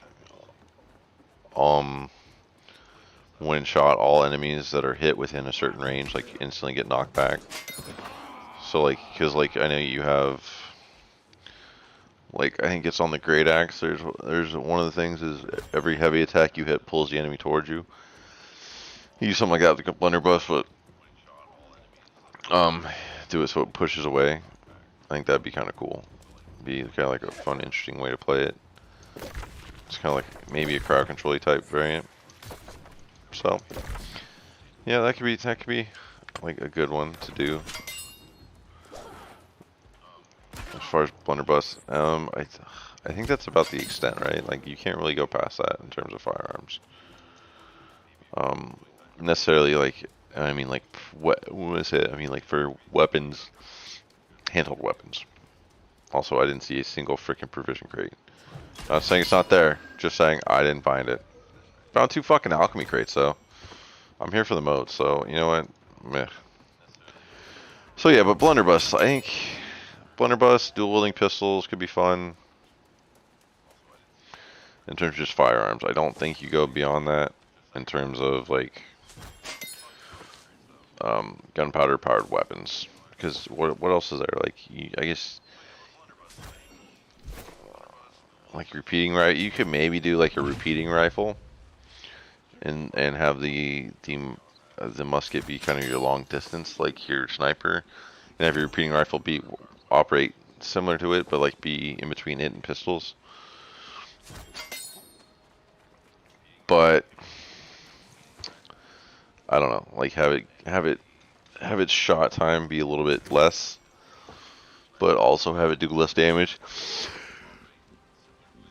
when shot, all enemies that are hit within a certain range like instantly get knocked back. So like, cause like I know you have, like I think it's on the Great Axe, there's one of the things is every heavy attack you hit pulls the enemy towards you. You use something like that with the blunderbuss, but do it so it pushes away. I think that'd be kind of cool. Be kind of like a fun, interesting way to play it. It's kind of like maybe a crowd control type variant. So yeah, that could be like a good one to do. As far as blunderbuss, I think that's about the extent, right? Like you can't really go past that in terms of firearms. Necessarily like, I mean like what was it? I mean like for weapons, handheld weapons. Also, I didn't see a single freaking provision crate. Not saying it's not there, just saying I didn't find it. Found 2 fucking alchemy crates though. I'm here for the mode, so you know what? Meh. So yeah, but blunderbuss, I think blunderbuss, dual wielding pistols could be fun. In terms of just firearms, I don't think you go beyond that in terms of like gunpowder powered weapons. Because what else is there? Like I guess like repeating, right? You could maybe do like a repeating rifle, and have the musket be kind of your long distance, like your sniper, and have your repeating rifle operate similar to it, but like be in between it and pistols. But I don't know, like have its shot time be a little bit less, but also have it do less damage.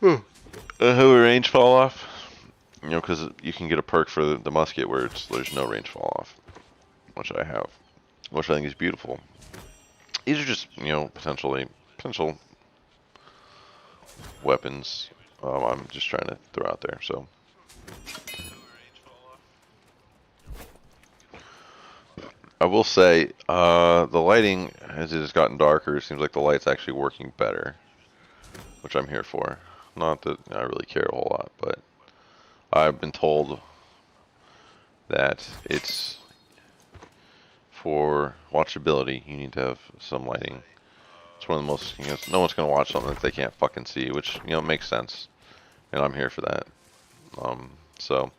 Have a range fall off, you know, because you can get a perk for the musket where there's no range fall off, which I have, which I think is beautiful. These are just, you know, potential weapons I'm just trying to throw out there. So I will say the lighting, as it has gotten darker, it seems like the light's actually working better, which I'm here for. Not that I really care a whole lot, but I've been told that it's for watchability, you need to have some lighting. It's one of the most, you know, no one's going to watch something that they can't fucking see, which, you know, makes sense. And I'm here for that. So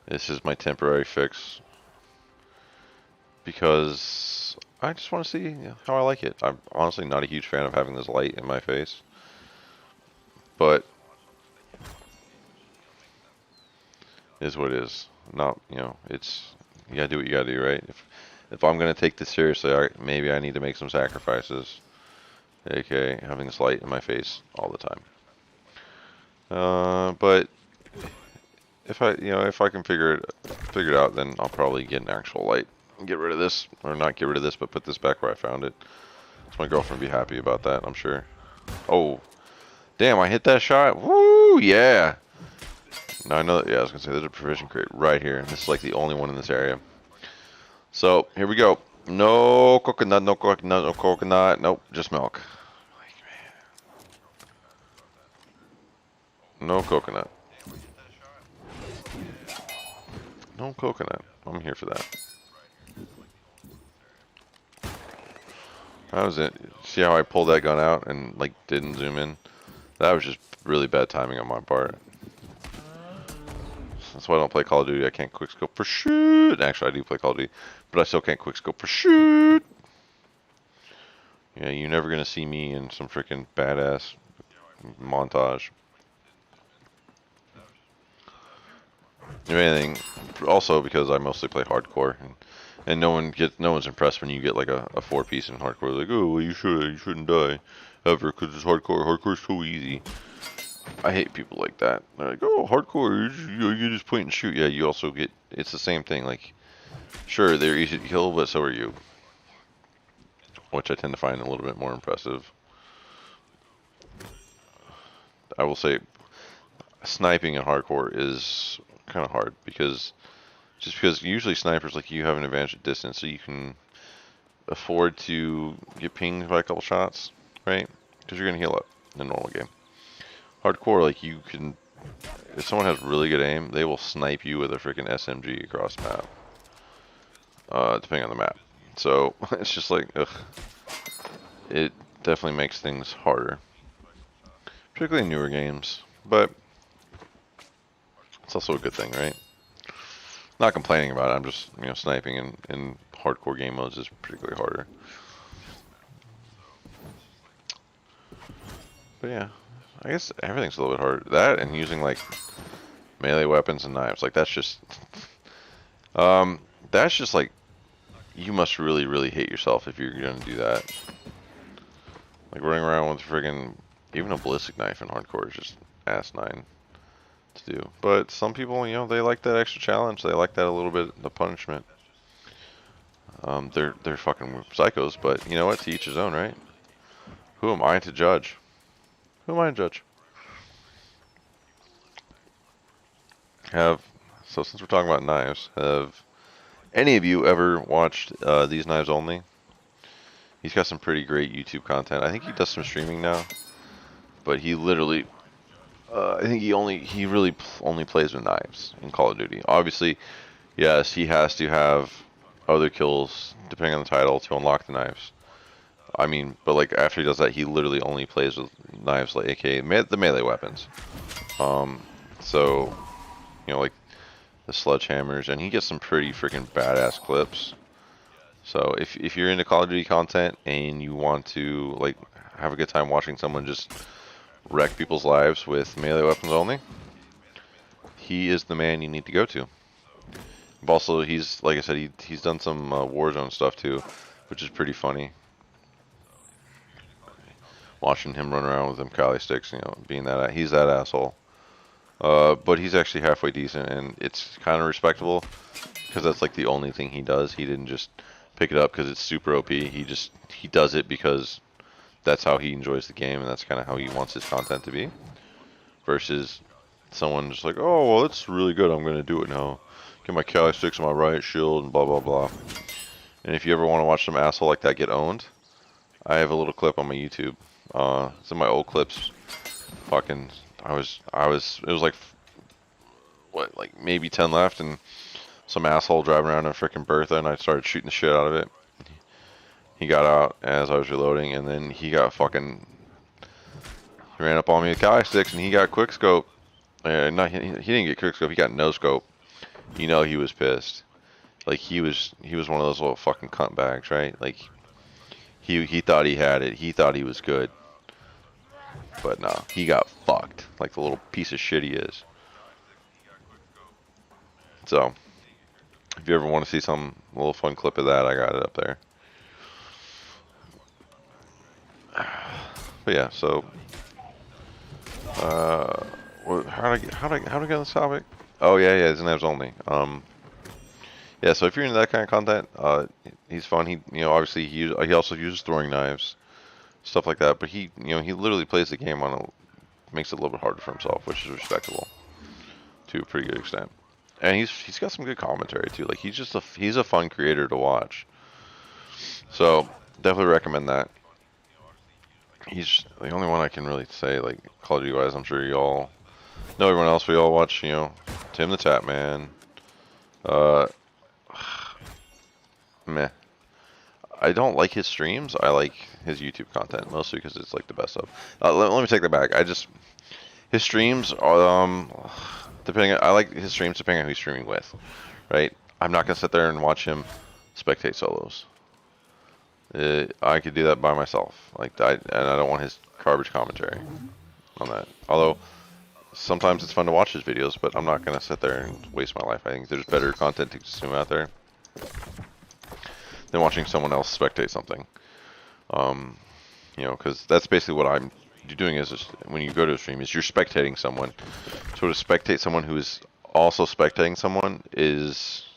this is my temporary fix, because I just want to see, you know, how I like it. I'm honestly not a huge fan of having this light in my face, but it is what it is. Not, you know, it's, you gotta do what you gotta do, right? If I'm gonna take this seriously, maybe I need to make some sacrifices, aka having this light in my face all the time. But if I can figure it out, then I'll probably get an actual light get rid of this, or not get rid of this, but put this back where I found it. So my girlfriend would be happy about that, I'm sure. Oh, damn, I hit that shot. Woo, yeah. Now I know that, yeah, I was gonna say there's a provision crate right here, and this is like the only one in this area. So here we go. No coconut, no coconut, no coconut. Nope, just milk. No coconut. No coconut. I'm here for that. That was it. See how I pulled that gun out and like didn't zoom in? That was just really bad timing on my part. That's why I don't play Call of Duty. I can't quickscope for shoot. Actually, I do play Call of Duty, but I still can't quickscope for shoot. Yeah, you're never gonna see me in some freaking badass montage. If anything, also because I mostly play hardcore, and no one's impressed when you get like a 4-piece in hardcore. Like, oh, well, you shouldn't die ever because it's hardcore. Hardcore's so easy. I hate people like that. They're like, oh, hardcore, you just point and shoot. Yeah, you also get, it's the same thing. Like, sure, they're easy to kill, but so are you. Which I tend to find a little bit more impressive. I will say, sniping in hardcore is kind of hard because usually snipers, like, you have an advantage at distance, so you can afford to get pinged by a couple shots, right? Because you're gonna heal up in a normal game. Hardcore, like, you can, if someone has really good aim, they will snipe you with a freaking SMG across the map, depending on the map. So it's just like, ugh, it definitely makes things harder, particularly in newer games. But it's also a good thing, right? Not complaining about it. I'm just, sniping in hardcore game modes is particularly harder. But yeah, I guess everything's a little bit harder. That and using like melee weapons and knives, like that's just like, you must really, really hate yourself if you're gonna do that. Like running around with friggin' even a ballistic knife in hardcore is just asinine to do. But some people, they like that extra challenge. They like that a little bit, the punishment. They're fucking psychos, but you know what? To each his own, right? Who am I to judge? Who am I to judge? So since we're talking about knives, have any of you ever watched These Knives Only? He's got some pretty great YouTube content. I think he does some streaming now, but he literally, I think he really only plays with knives in Call of Duty. Obviously, yes, he has to have other kills depending on the title to unlock the knives. I mean, but like after he does that, he literally only plays with knives, like aka the melee weapons. So, like the sledgehammers, and he gets some pretty freaking badass clips. So if you're into Call of Duty content and you want to like have a good time watching someone just wreck people's lives with melee weapons only, he is the man you need to go to. Also, he's, like I said, he's done some Warzone stuff too, which is pretty funny. Watching him run around with them Cali sticks, being he's that asshole. But he's actually halfway decent, and it's kind of respectable because that's like the only thing he does. He didn't just pick it up because it's super OP. He does it because that's how he enjoys the game, and that's kind of how he wants his content to be. Versus someone just like, oh, well, it's really good, I'm gonna do it now. Get my Cali sticks on my riot shield and blah blah blah. And if you ever want to watch some asshole like that get owned, I have a little clip on my YouTube. It's in my old clips. Fucking, it was like, what, like maybe 10 left, and some asshole driving around in a freaking Bertha, and I started shooting the shit out of it. He got out as I was reloading, and then he got fucking, he ran up on me with Cali sticks, and he got quick scope. He didn't get quick scope, he got no scope. He was pissed. Like he was one of those little fucking cunt bags, right? Like he thought he had it. He thought he was good. But no, he got fucked. Like the little piece of shit he is. So, if you ever want to see some little fun clip of that, I got it up there. But yeah, so how do I get on this topic? Oh yeah, His Knives Only. Yeah, so if you're into that kind of content, he's fun. Obviously he also uses throwing knives, stuff like that. But he literally plays the game makes it a little bit harder for himself, which is respectable to a pretty good extent. And he's got some good commentary too. Like he's a fun creator to watch. So definitely recommend that. He's the only one I can really say like Call of Duty wise. I'm sure y'all know everyone else. We all watch, Tim the Tap Man. Uh, Meh. I don't like his streams. I like his YouTube content mostly because it's like the best of. Let me take that back. His streams are depending. I like his streams depending on who he's streaming with, right? I'm not gonna sit there and watch him spectate solos. I could do that by myself, and I don't want his garbage commentary on that. Although sometimes it's fun to watch his videos, but I'm not gonna sit there and waste my life. I think there's better content to consume out there than watching someone else spectate something. Because that's basically what I'm doing is just, when you go to a stream, is you're spectating someone. So to spectate someone who is also spectating someone is,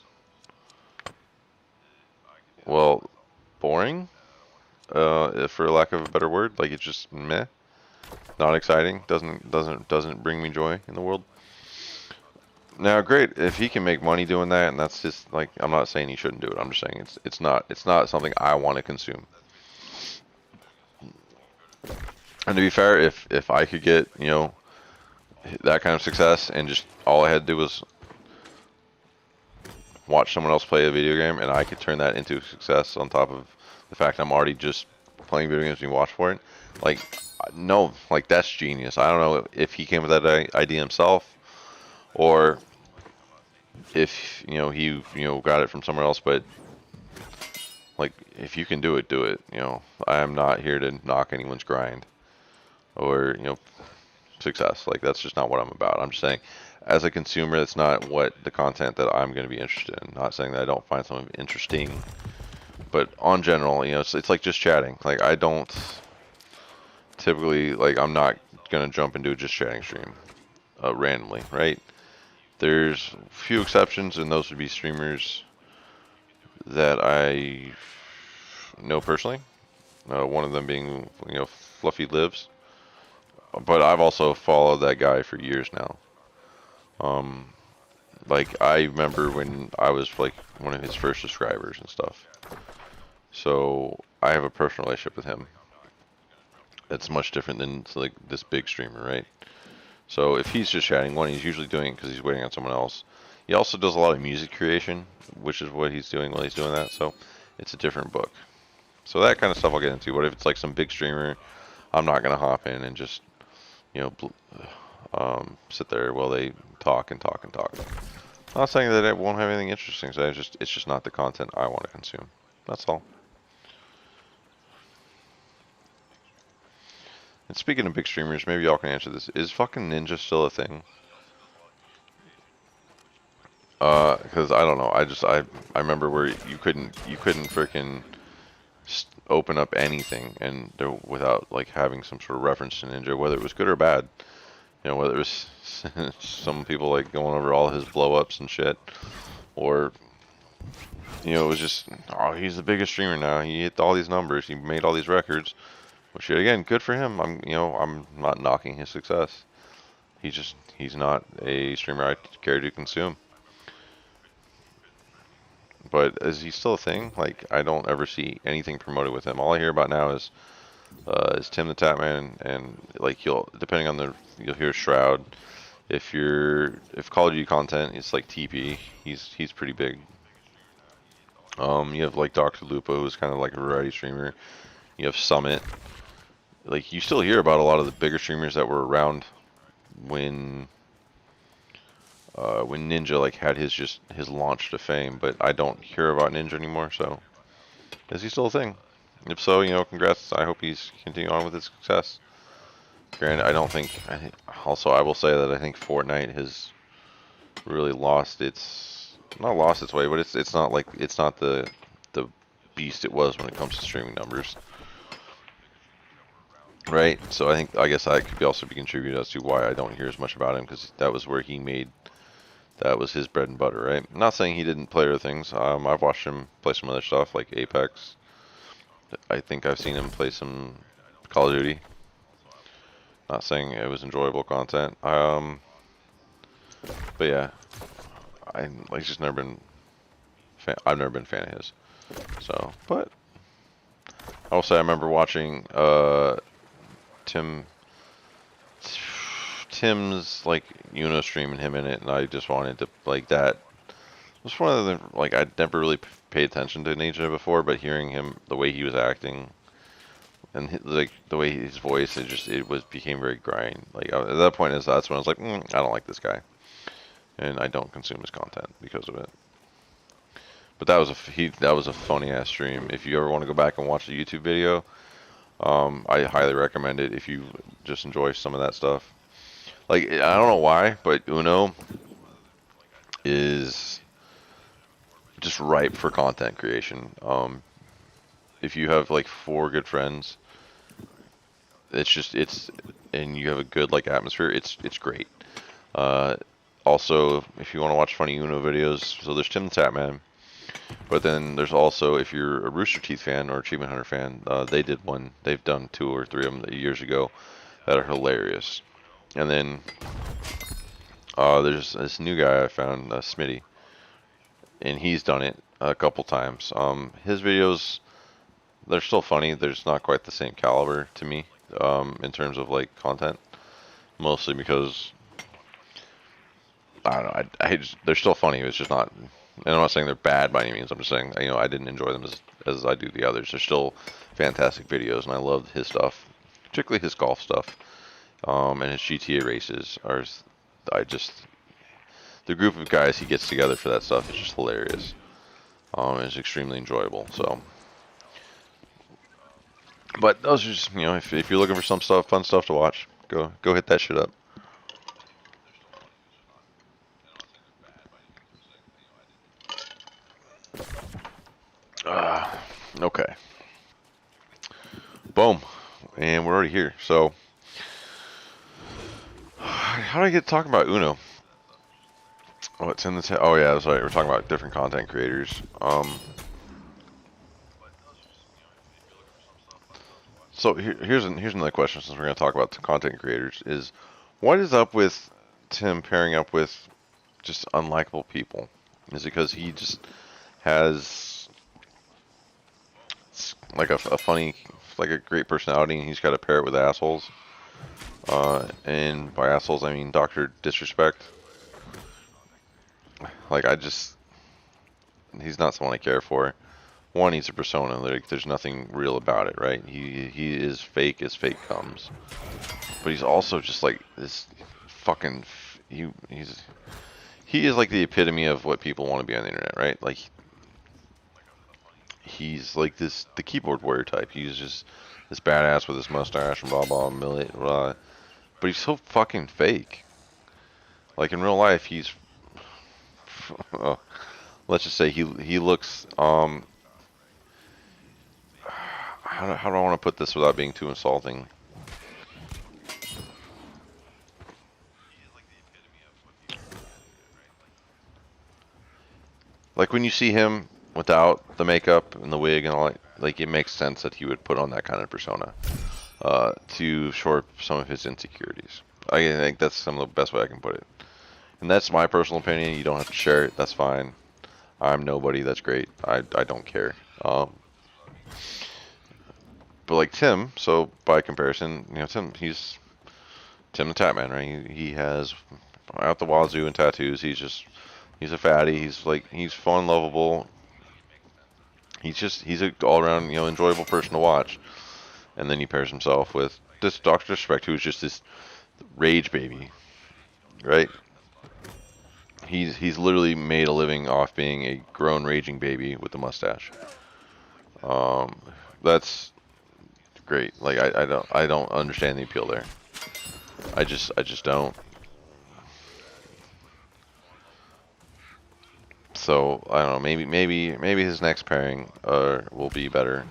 well, boring, for lack of a better word. Like it's just meh, not exciting. Doesn't bring me joy in the world. Now, great if he can make money doing that, and that's just like, I'm not saying he shouldn't do it. I'm just saying it's not something I want to consume. And to be fair, if I could get, that kind of success and just all I had to do was watch someone else play a video game and I could turn that into success on top of the fact I'm already just playing video games and watch for it, like, no, like that's genius. I don't know if he came with that idea himself or if, he, got it from somewhere else, but like, if you can do it, do it. I am not here to knock anyone's grind or, success. Like, that's just not what I'm about. I'm just saying, as a consumer, that's not what the content that I'm going to be interested in. Not saying that I don't find something interesting, but on general, it's like just chatting. Like, I don't typically, like, I'm not going to jump into a just chatting stream randomly, right? There's a few exceptions, and those would be streamers that I know personally. One of them being, Fluffy Lives. But I've also followed that guy for years now. Like, I remember when I was like one of his first subscribers and stuff. So I have a personal relationship with him. It's much different than like this big streamer, right? So if he's just chatting, one, he's usually doing it because he's waiting on someone else. He also does a lot of music creation, which is what he's doing while he's doing that. So it's a different book. So that kind of stuff I'll get into. But if it's like some big streamer, I'm not gonna hop in and just, sit there while they talk and talk and talk. I'm not saying that it won't have anything interesting. So it's just not the content I want to consume. That's all. And speaking of big streamers, maybe y'all can answer this. Is fucking Ninja still a thing? Because I don't know. I remember where you couldn't freaking open up anything and without like having some sort of reference to Ninja, whether it was good or bad. Whether it was some people like going over all his blow ups and shit, or it was just, oh, he's the biggest streamer now. He hit all these numbers. He made all these records. Which again, good for him. I'm not knocking his success. He's not a streamer I care to consume. But is he still a thing? Like, I don't ever see anything promoted with him. All I hear about now is Tim the Tapman, and like you'll hear Shroud. If Call of Duty content, it's like TP. He's pretty big. You have like Dr. Lupo, who's kind of like a variety streamer. You have Summit. Like, you still hear about a lot of the bigger streamers that were around when Ninja like had his launch to fame, but I don't hear about Ninja anymore. So, is he still a thing? If so, congrats. I hope he's continuing on with his success. Granted, I don't think. Also, I will say that I think Fortnite has really not lost its way, but it's not the beast it was when it comes to streaming numbers. Right, so I guess that could also be contributed as to why I don't hear as much about him, because that was where he made That was his bread and butter, right? I'm not saying he didn't play other things. I've watched him play some other stuff like Apex. I think I've seen him play some Call of Duty. Not saying it was enjoyable content. But yeah, I like just never been. I've never been a fan of his. So, but I will say I remember watching Tim Tim's like Uno stream and him in it, and I just wanted to like that. It was one of the like I'd never really paid attention to Ninja before, but hearing him the way he was acting and like the way his voice, it was became very grind. Like at that point, that's when I was like, I don't like this guy, and I don't consume his content because of it. But that was a funny ass stream. If you ever want to go back and watch the YouTube video, I highly recommend it if you just enjoy some of that stuff. Like I don't know why, but Uno is just ripe for content creation. If you have like four good friends, and you have a good like atmosphere, it's great. Uh, Also, if you want to watch funny Uno videos, so there's Tim the Tatman, but then there's also if you're a Rooster Teeth fan or Achievement Hunter fan, they did one. They've done two or three of them years ago that are hilarious. And then there's this new guy I found, Smitty, and he's done it a couple times. His videos, they're still funny. They're just not quite the same caliber to me, in terms of like content. Mostly because I don't know. They're still funny. It's just not. And I'm not saying they're bad by any means. I'm just saying I didn't enjoy them as I do the others. They're still fantastic videos, and I love his stuff, particularly his golf stuff, and his GTA races are. I just the group of guys he gets together for that stuff is just hilarious. It's extremely enjoyable. So, but those are just if you're looking for some stuff, fun stuff to watch, go hit that shit up. Okay. Boom. And we're already here. So, how did I get talking about Uno? Oh, it's in the. Oh yeah, that's right. We're talking about different content creators. So here's another question since we're going to talk about the content creators is, what is up with Tim pairing up with just unlikable people? Is it because he just has like a funny, like a great personality, and he's got to pair it with assholes? And by assholes I mean Dr. Disrespect. Like he's not someone I care for. One, he's a persona. Like there's nothing real about it, right? He is fake as fake comes. But he's also just like this fucking he is like the epitome of what people want to be on the internet, right? Like he's like the keyboard warrior type. He's just this badass with his mustache and blah blah millet blah. But he's so fucking fake. Like in real life, he's let's just say he looks how do I want to put this without being too insulting? Like when you see him without the makeup and the wig and all that, like it makes sense that he would put on that kind of persona to shore up some of his insecurities. I think that's some of the best way I can put it. And that's my personal opinion. You don't have to share it. That's fine. I'm nobody. That's great. I don't care. But like Tim, so by comparison, he's Tim the Tatman, right? He has out the wazoo and tattoos. He's a fatty. He's fun, lovable. He's a all around enjoyable person to watch. And then he pairs himself with this Doctor Disrespect, who's just this rage baby, right? He's literally made a living off being a grown raging baby with a mustache. That's great. Like I don't understand the appeal there. I just don't. So I don't know. Maybe his next pairing will be better.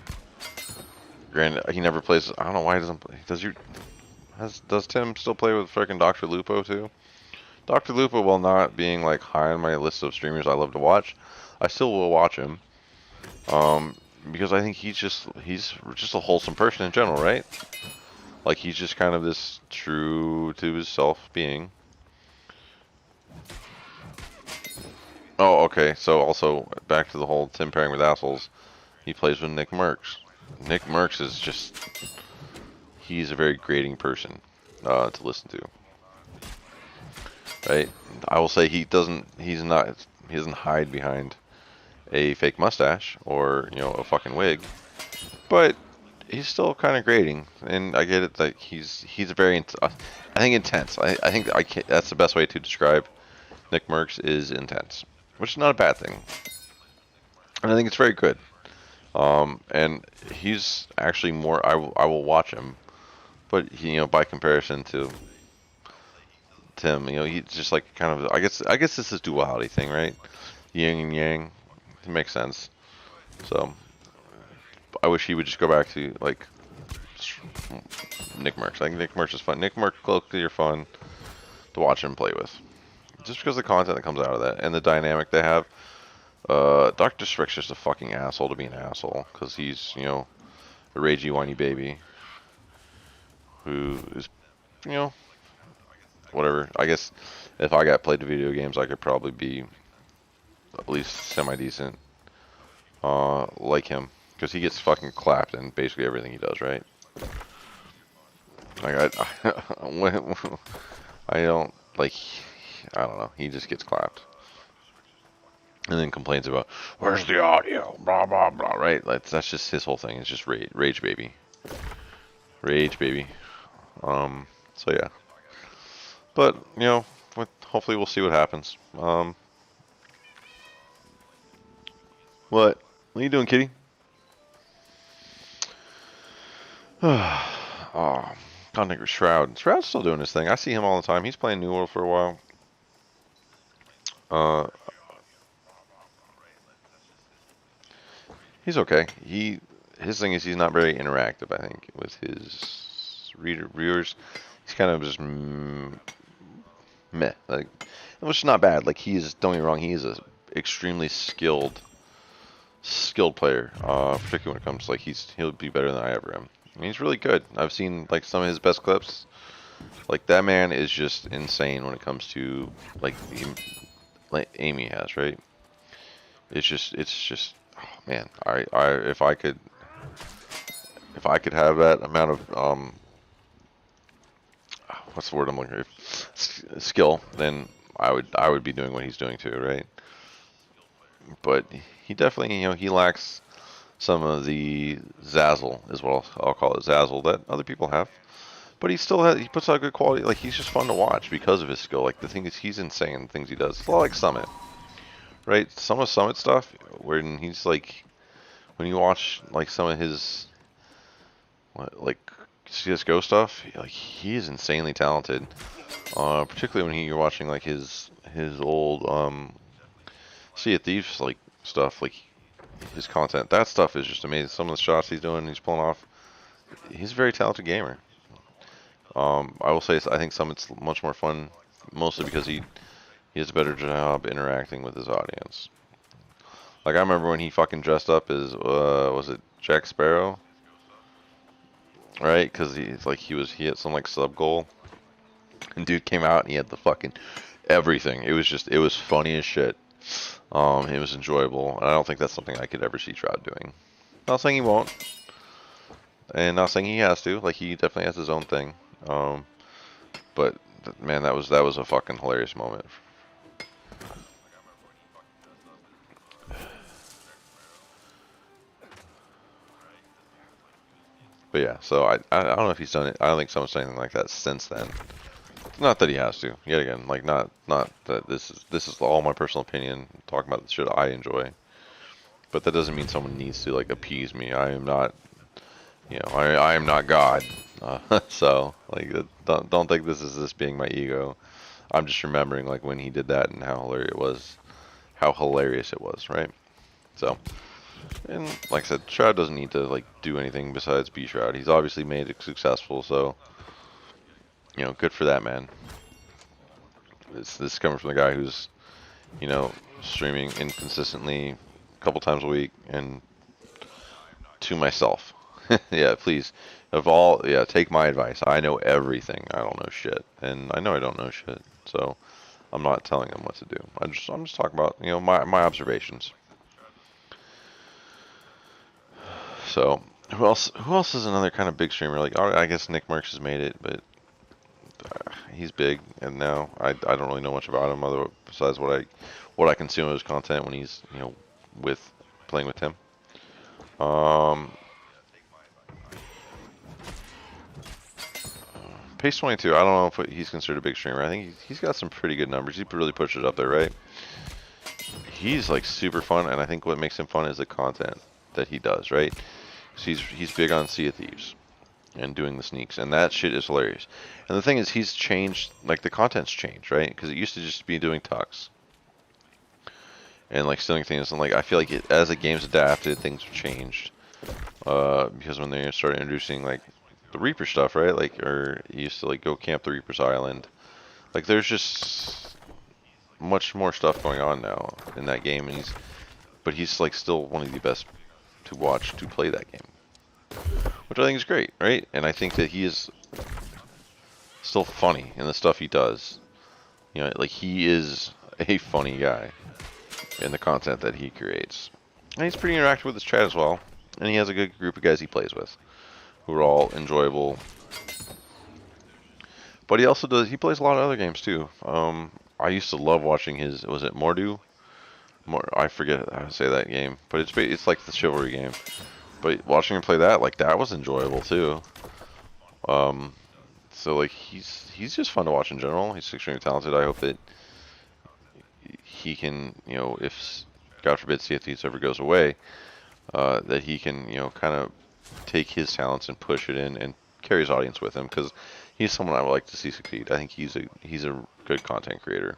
Granted, he never plays. I don't know why he doesn't play. Does Tim still play with freaking Dr. Lupo too? Dr. Lupo, while not being like high on my list of streamers I love to watch, I still will watch him. Because I think he's just a wholesome person in general, right? Like he's just kind of this true to his self being. Oh, okay. So also back to the whole Tim pairing with assholes. He plays with Nick Merckx. Nick Merckx is just he's a very grating person to listen to. Right? I will say he doesn't hide behind a fake mustache or, a fucking wig, but he's still kind of grating, and I get it that he's a very I think intense. I think that's the best way to describe Nick Merckx is intense, which is not a bad thing, and I think it's very good. And he's actually more. I will watch him, but by comparison to Tim, he's just like kind of. I guess this is duality thing, right? Yin and yang. It makes sense. So I wish he would just go back to like Nick Merckx. I think Nick Merckx is fun. Nick Merckx closely are fun to watch him play with, just because of the content that comes out of that and the dynamic they have. Dr. Strick's just a fucking asshole to be an asshole because he's a ragey whiny baby who is you know whatever. I guess if I got played to video games, I could probably be at least semi decent like him because he gets fucking clapped in basically everything he does, right? Like I don't like. I don't know. He just gets clapped, and then complains about where's the audio, blah blah blah. Right? Like that's just his whole thing. It's just rage baby, rage baby. So yeah. But hopefully we'll see what happens. What? What are you doing, kitty? Oh, contact with Shroud. Shroud's still doing his thing. I see him all the time. He's playing New World for a while. He's okay. His thing is he's not very interactive. I think with his viewers, he's kind of just meh. Like, which is not bad. Like don't get me wrong, he is a extremely skilled player. Particularly when it comes to, like he'll be better than I ever am. I mean, he's really good. I've seen like some of his best clips. Like that man is just insane when it comes to like aim he has, right? It's just oh man, if I could have that amount of what's the word I'm looking for? Skill, then I would be doing what he's doing too, right? But he definitely, he lacks some of the zazzle, is what I'll call it, zazzle that other people have. But he puts out good quality. Like he's just fun to watch because of his skill. Like the thing is, he's insane. The things he does. It's a lot like Summit, right? Some of Summit stuff, when he's like, when you watch like some of his like CS:GO stuff, like he is insanely talented. Particularly when you're watching like his old Sea of Thieves like stuff, like his content. That stuff is just amazing. Some of the shots he's doing, he's pulling off. He's a very talented gamer. I will say I think Summit's much more fun, mostly because he has a better job interacting with his audience. Like I remember when he fucking dressed up as was it Jack Sparrow, right? Because he had some like sub goal, and dude came out and he had the fucking everything. It was funny as shit. It was enjoyable, and I don't think that's something I could ever see Shroud doing. Not saying he won't, and not saying he has to. Like he definitely has his own thing. But man, that was a fucking hilarious moment. But yeah, so I don't know if he's done it. I don't think someone's done anything like that since then. Not that he has to. Yet again, like not that this is all my personal opinion. Talking about the shit I enjoy. But that doesn't mean someone needs to like appease me. I am not, I am not God. So like, don't think this being my ego. I'm just remembering like when he did that and how hilarious it was, right? So, and like I said, Shroud doesn't need to like do anything besides be Shroud. He's obviously made it successful, so good for that man. this is coming from the guy who's, you know, streaming inconsistently a couple times a week, and to myself. Yeah, please. Yeah, take my advice. I know everything. I don't know shit, and I know I don't know shit. So I'm not telling them what to do. I'm just talking about, my observations. So who else is another kind of big streamer? Like, I guess Nick Merckx has made it, but he's big, and now I don't really know much about him other besides what I consume of his content when he's, with playing with him. Um, Pace 22. I don't know if he's considered a big streamer. I think he's got some pretty good numbers. He really pushed it up there, right? He's like super fun, and I think what makes him fun is the content that he does, right? He's big on Sea of Thieves and doing the sneaks, and that shit is hilarious. And the thing is, he's changed, like the content's changed, right? Because it used to just be doing tucks and like stealing things, and like I feel like as the game's adapted, things have changed. Because when they started introducing like the Reaper stuff, right? Like, or you used to like go camp the Reaper's Island. Like, there's just much more stuff going on now in that game, and he's like still one of the best to watch to play that game, which I think is great, right? And I think that he is still funny in the stuff he does. Like he is a funny guy in the content that he creates, and he's pretty interactive with his chat as well. And he has a good group of guys he plays with, who are all enjoyable. But he plays a lot of other games too. I used to love watching was it Mordu? I forget how to say that game, but it's like the chivalry game. But watching him play that, like, that was enjoyable too. So like he's just fun to watch in general. He's extremely talented. I hope that he can, if God forbid Sea of Thieves ever goes away, that he can, kind of take his talents and push it in and carry his audience with him, because he's someone I would like to see succeed. I think he's a good content creator.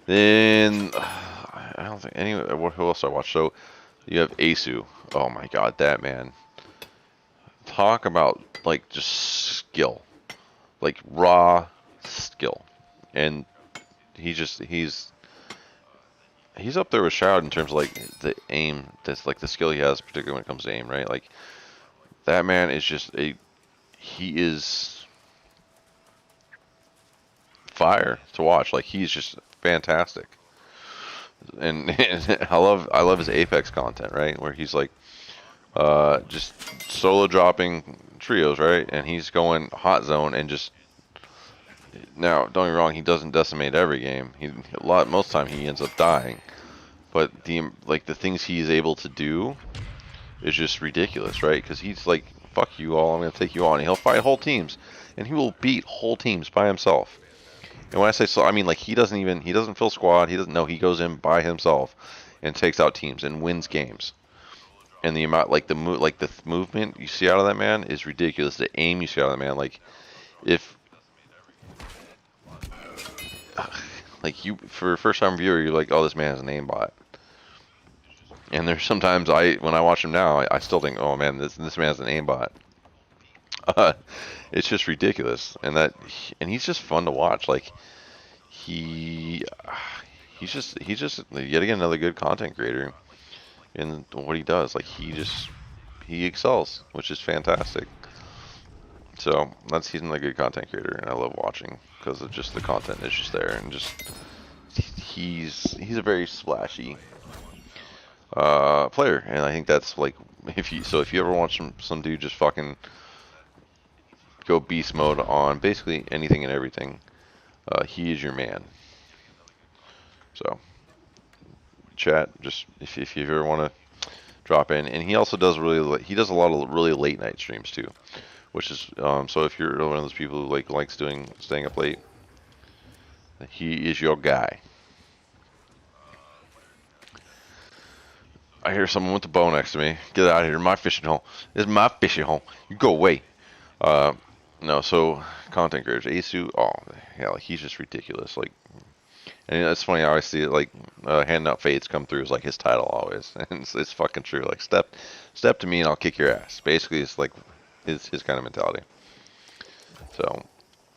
Then I don't think who else I watch. So you have Asu. Oh my God, that man! Talk about like just skill, like raw skill, and he's up there with Shroud in terms of like the aim. That's like the skill he has, particularly when it comes to aim, right? Like that man is he is fire to watch. Like he's just fantastic. And I love his Apex content, right? Where he's like just solo dropping trios, right? And he's going hot zone and just, now don't get me wrong, he doesn't decimate every game. Most of the time he ends up dying. But the things he's able to do is just ridiculous, right? Because he's like, fuck you all, I'm gonna take you on. And he'll fight whole teams, and he will beat whole teams by himself. And when I say so, I mean like he doesn't fill squad. He goes in by himself and takes out teams and wins games. And the amount, like the movement you see out of that man is ridiculous. The aim you see out of that man, like if like for a first time viewer, you're like, oh, this man has an aimbot. And there's sometimes when I watch him now, I still think, oh man, this man has an aimbot. It's just ridiculous, and he's just fun to watch. Like he's just yet again another good content creator in what he does. Like he excels, which is fantastic. So he's another good content creator, and I love watching because of just the content is just there, and just he's a very splashy player, and I think that's like if you ever watch some dude just fucking go beast mode on basically anything and everything, he is your man. So chat, just if you ever want to drop in, and he also does a lot of really late night streams too, which is so if you're one of those people who likes staying up late, he is your guy. I hear someone with a bow next to me. Get out of here! My fishing hole. This is my fishing hole. You go away. No, so content creators, Asu. Oh yeah, like he's just ridiculous. Like, and it's funny how I see it. Like, handing out fades come through is like his title always, and it's fucking true. Like, step to me and I'll kick your ass. Basically, it's like his kind of mentality. So,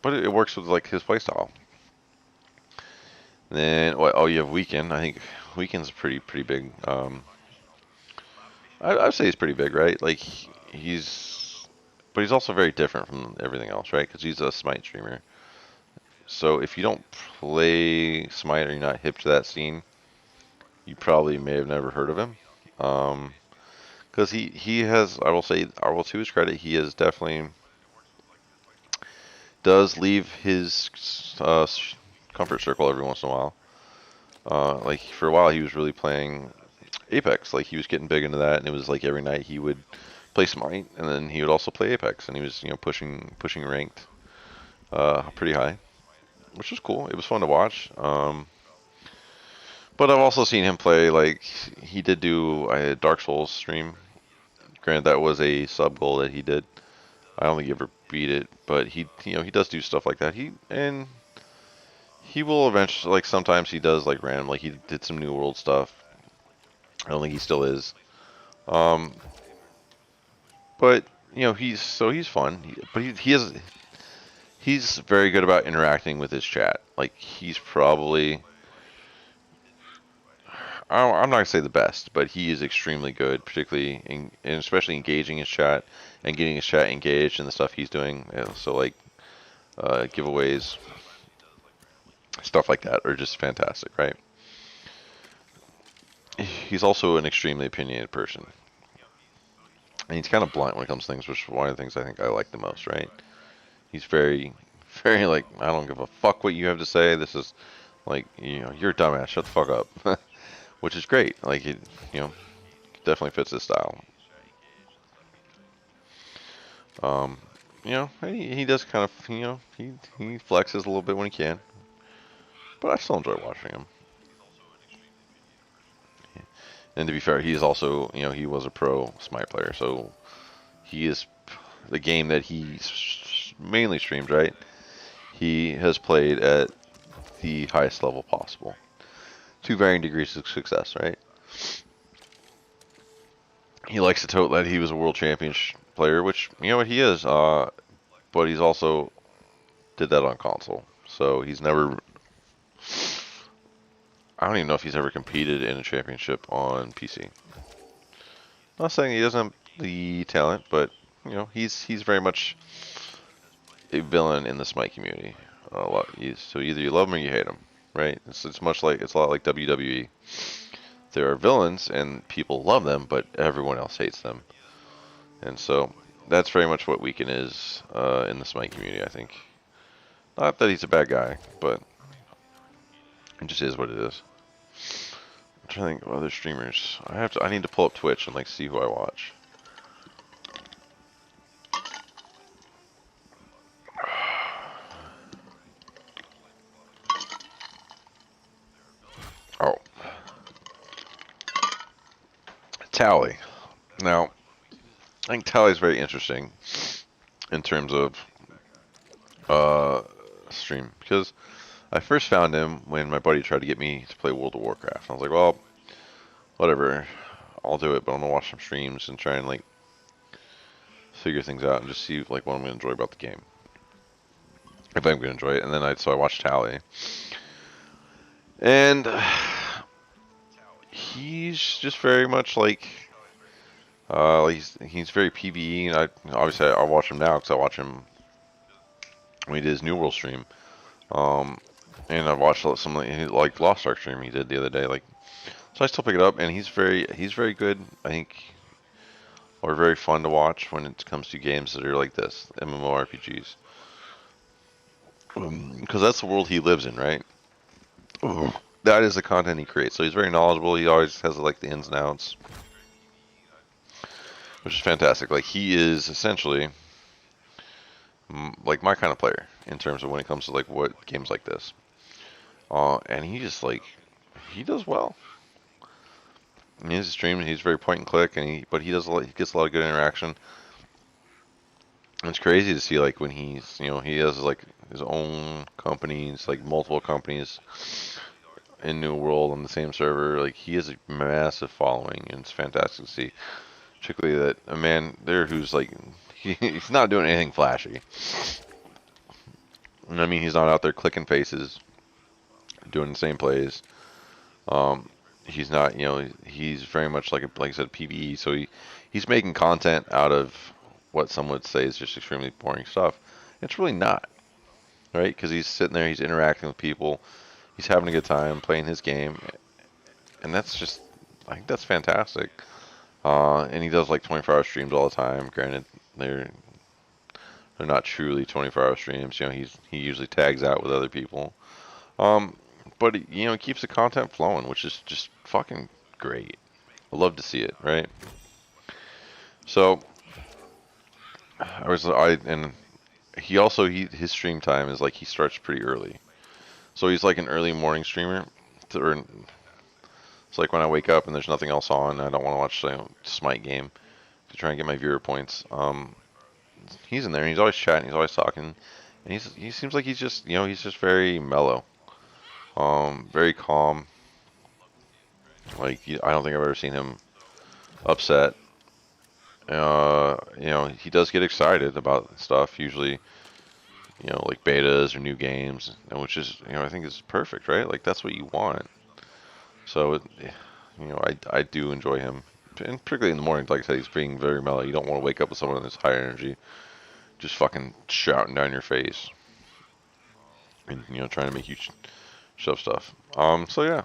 but it works with like his playstyle. Then what? Oh, you have Weekend. I think Weekend's pretty big. I'd say he's pretty big, right? Like but he's also very different from everything else, right? Because he's a Smite streamer. So if you don't play Smite or you're not hip to that scene, you probably may have never heard of him. Um, because he has, I will say, I will to his credit, he has definitely does leave his comfort circle every once in a while. Like for a while, he was really playing Apex. Like he was getting big into that, and it was like every night he would play Smite, and then he would also play Apex, and he was pushing ranked pretty high, which was cool. It was fun to watch. But I've also seen him play like he did do a Dark Souls stream. Granted, that was a sub goal that he did. I don't think he ever beat it, but he does do stuff like that. He will eventually, like sometimes he does like random, like he did some New World stuff. I don't think he still is. Um, but he's fun. But he's very good about interacting with his chat. Like he's probably I'm not gonna say the best, but he is extremely good, particularly and especially engaging his chat and getting his chat engaged in the stuff he's doing. So like giveaways, stuff like that are just fantastic, right? He's also an extremely opinionated person, and he's kind of blunt when it comes to things, which is one of the things I think I like the most, right? He's very like I don't give a fuck what you have to say. This is like you're a dumbass. Shut the fuck up, which is great. Like it, you know, definitely fits his style. Um, he does kind of, he flexes a little bit when he can, but I still enjoy watching him. And to be fair, he is also, he was a pro Smite player, so he is the game that he mainly streams, right? He has played at the highest level possible, to varying degrees of success, right? He likes to tote that he was a world champion player, which you know what he is. But he's also did that on console, so he's never. I don't even know if he's ever competed in a championship on PC. Not saying he doesn't have the talent, but he's very much a villain in the Smite community. A lot. So either you love him or you hate him, right? It's a lot like WWE. There are villains and people love them, but everyone else hates them, and so that's very much what Weekend is in the Smite community. I think. Not that he's a bad guy, but it just is what it is. I'm trying to think of other streamers. I need to pull up Twitch and like see who I watch. Oh, Tally. Now, I think Tally's very interesting in terms of uh stream because I first found him when my buddy tried to get me to play World of Warcraft. I was like, well, whatever, I'll do it, but I'm gonna watch some streams and try and like figure things out and just see like what I'm gonna enjoy about the game. If I'm gonna enjoy it, and then I watched Tally, and he's just very much like he's very PvE, and I watch him now because I watch him when he did his New World stream. Um, and I watched some like Lost Ark stream he did the other day. Like, so I still pick it up, and he's very good. I think, or very fun to watch when it comes to games that are like this, MMORPGs, because that's the world he lives in, right? That is the content he creates. So he's very knowledgeable. He always has like the ins and outs, which is fantastic. Like he is essentially like my kind of player in terms of when it comes to like what games like this. And he just like he does well. In his stream, he's very point and click, but he gets a lot of good interaction. And it's crazy to see like when he has like his own companies, like multiple companies in New World on the same server. Like he has a massive following, and it's fantastic to see. Particularly that a man there who's like he's not doing anything flashy. And I mean, he's not out there clicking faces, doing the same plays. Um, he's not, he's very much like I said, PvE. So he's making content out of what some would say is just extremely boring stuff. It's really not, right? Because he's sitting there, he's interacting with people, he's having a good time playing his game, and that's just, I think that's fantastic. And he does like 24-hour streams all the time. Granted, they're they're not truly 24-hour streams. He usually tags out with other people. Um, but he keeps the content flowing, which is just fucking great. I love to see it, right? So and he also his stream time is like he starts pretty early. So he's like an early morning streamer. It's like when I wake up and there's nothing else on, I don't want to watch Smite game to try and get my viewer points. He's in there and he's always chatting, he's always talking, and he seems like he's just very mellow, very calm. Like I don't think I've ever seen him upset. He does get excited about stuff usually, like betas or new games, which is, I think is perfect, right? Like that's what you want. So, I do enjoy him, and particularly in the morning. Like I said, he's being very mellow. You don't want to wake up with someone that's high energy, just fucking shouting down your face, and trying to make you shove stuff. So yeah,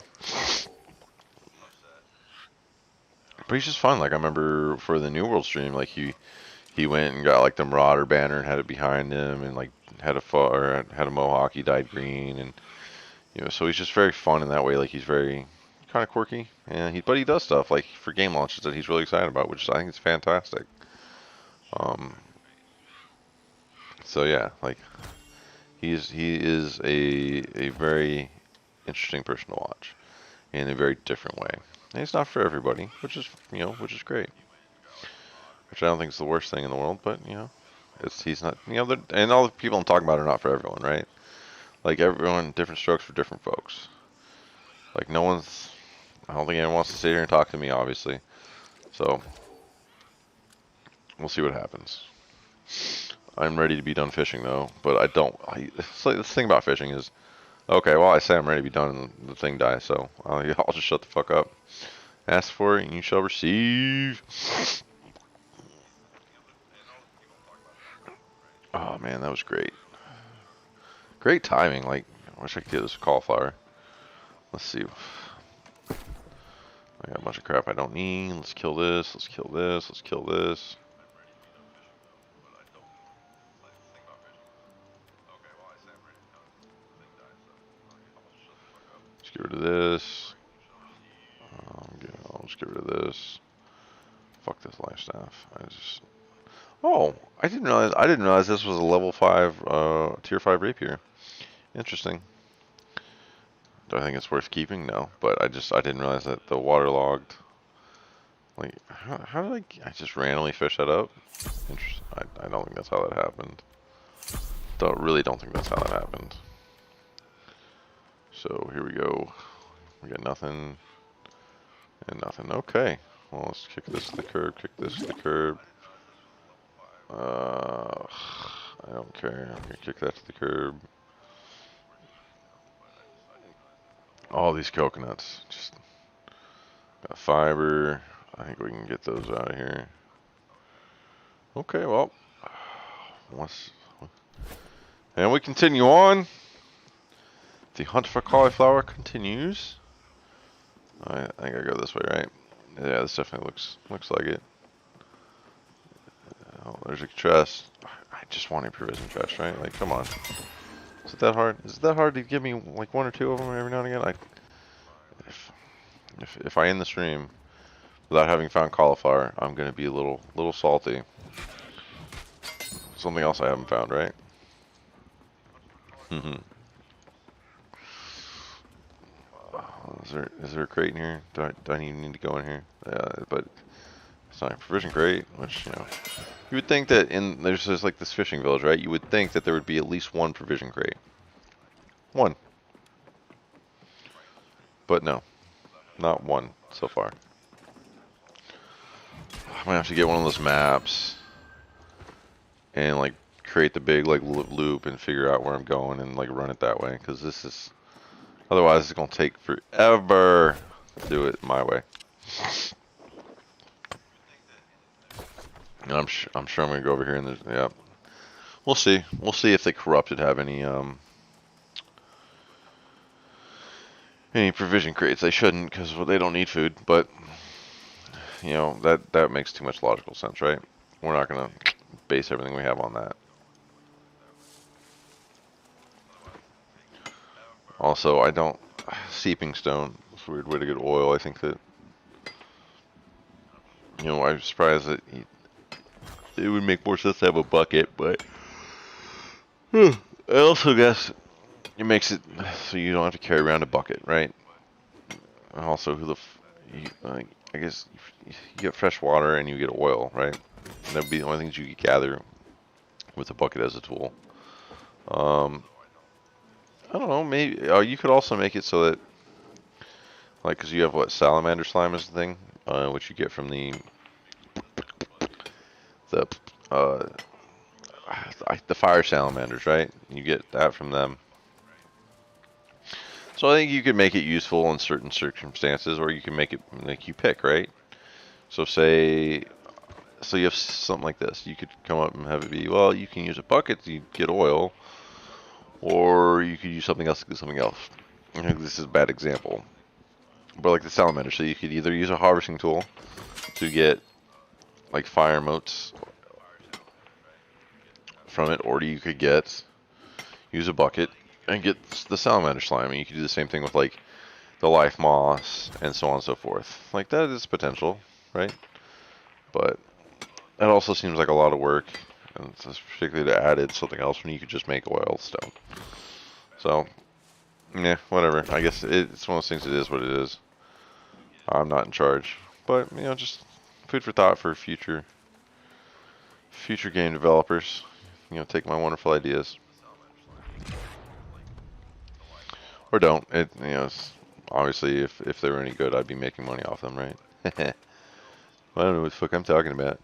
but he's just fun. Like I remember for the New World stream, like he went and got like the Marauder banner and had it behind him, and like had a mohawk. He dyed green, and so he's just very fun in that way. Like he's very kind of quirky, and but he does stuff like for game launches that he's really excited about, which I think is fantastic. Um, so yeah, like he is a very interesting person to watch in a very different way. And it's not for everybody, which is great. Which I don't think is the worst thing in the world, but he's not, and all the people I'm talking about are not for everyone, right? Like everyone, different strokes for different folks. Like no one's, I don't think anyone wants to sit here and talk to me, obviously. So we'll see what happens. I'm ready to be done fishing though, but I don't. It's like, the thing about fishing is, okay, well I say I'm ready to be done, and the thing dies, so I'll just shut the fuck up. Ask for it, and you shall receive. Oh man, that was great. Great timing. Like, I wish I could get this cauliflower. Let's see. I got a bunch of crap I don't need. Let's kill this. Let's kill this. Let's kill this. Let's get rid of this. I'll just get rid of this. Fuck this life staff. Oh, I didn't realize this was a level 5, tier 5 rapier. Interesting. Do I think it's worth keeping? No, but I didn't realize that the waterlogged. Like, how did I just randomly fish that up? Interesting. I don't think that's how that happened. Really don't think that's how that happened. So here we go. We got nothing and nothing. Okay. Well, let's kick this to the curb. Kick this to the curb. I don't care. I'm gonna kick that to the curb. All these coconuts. Just got fiber. I think we can get those out of here. Okay, well. And we continue on. The hunt for cauliflower continues. I think I go this way, right? Yeah, this definitely looks like it. Oh, there's a chest. I just want a provision chest, right? Like, come on. Is it that hard? Is it that hard to give me like one or two of them every now and again? If I end the stream without having found cauliflower, I'm gonna be a little salty. Something else I haven't found, right? Is there a crate in here? Do I even need to go in here? But it's not a provision crate, which you would think that there's just like this fishing village, right? You would think that there would be at least one provision crate. One. But no. Not one so far. I'm gonna have to get one of those maps and like create the big like loop and figure out where I'm going and like run it that way, because this is otherwise it's gonna take forever to do it my way. And I'm sure I'm gonna go over here and there's, yeah, we'll see. We'll see if the corrupted have any provision crates. They shouldn't, because well, they don't need food, but you know, that makes too much logical sense, right? We're not gonna base everything we have on that. Also, I don't seeping stone. It's a weird way to get oil. I think that, you know, I'm surprised that it would make more sense to have a bucket, but I also guess it makes it so you don't have to carry around a bucket, right? And also, I guess you get fresh water and you get oil, right? And that'd be the only things you could gather with a bucket as a tool. I don't know, maybe you could also make it so that, like, because you have what, salamander slime is the thing, which you get from the uh, the fire salamanders, right? You get that from them. So I think you could make it useful in certain circumstances, or you can make it like you pick, right? So say, so you have something like this. You could come up and have it be, well, you can use a bucket to get oil, or you could use something else to get something else. I think this is a bad example, but like the salamander, so you could either use a harvesting tool to get like fire motes from it, or you could use a bucket and get the salamander slime. And you could do the same thing with like the life moss and so on and so forth. Like that is potential, right? But that also seems like a lot of work, and it's particularly to add something else when you could just make oil stone. So, yeah, whatever. I guess it's one of those things. It is what it is. I'm not in charge, but you know, just food for thought for future game developers. You know, take my wonderful ideas, or don't. You know, obviously, if they were any good, I'd be making money off them, right? I don't know what the fuck I'm talking about.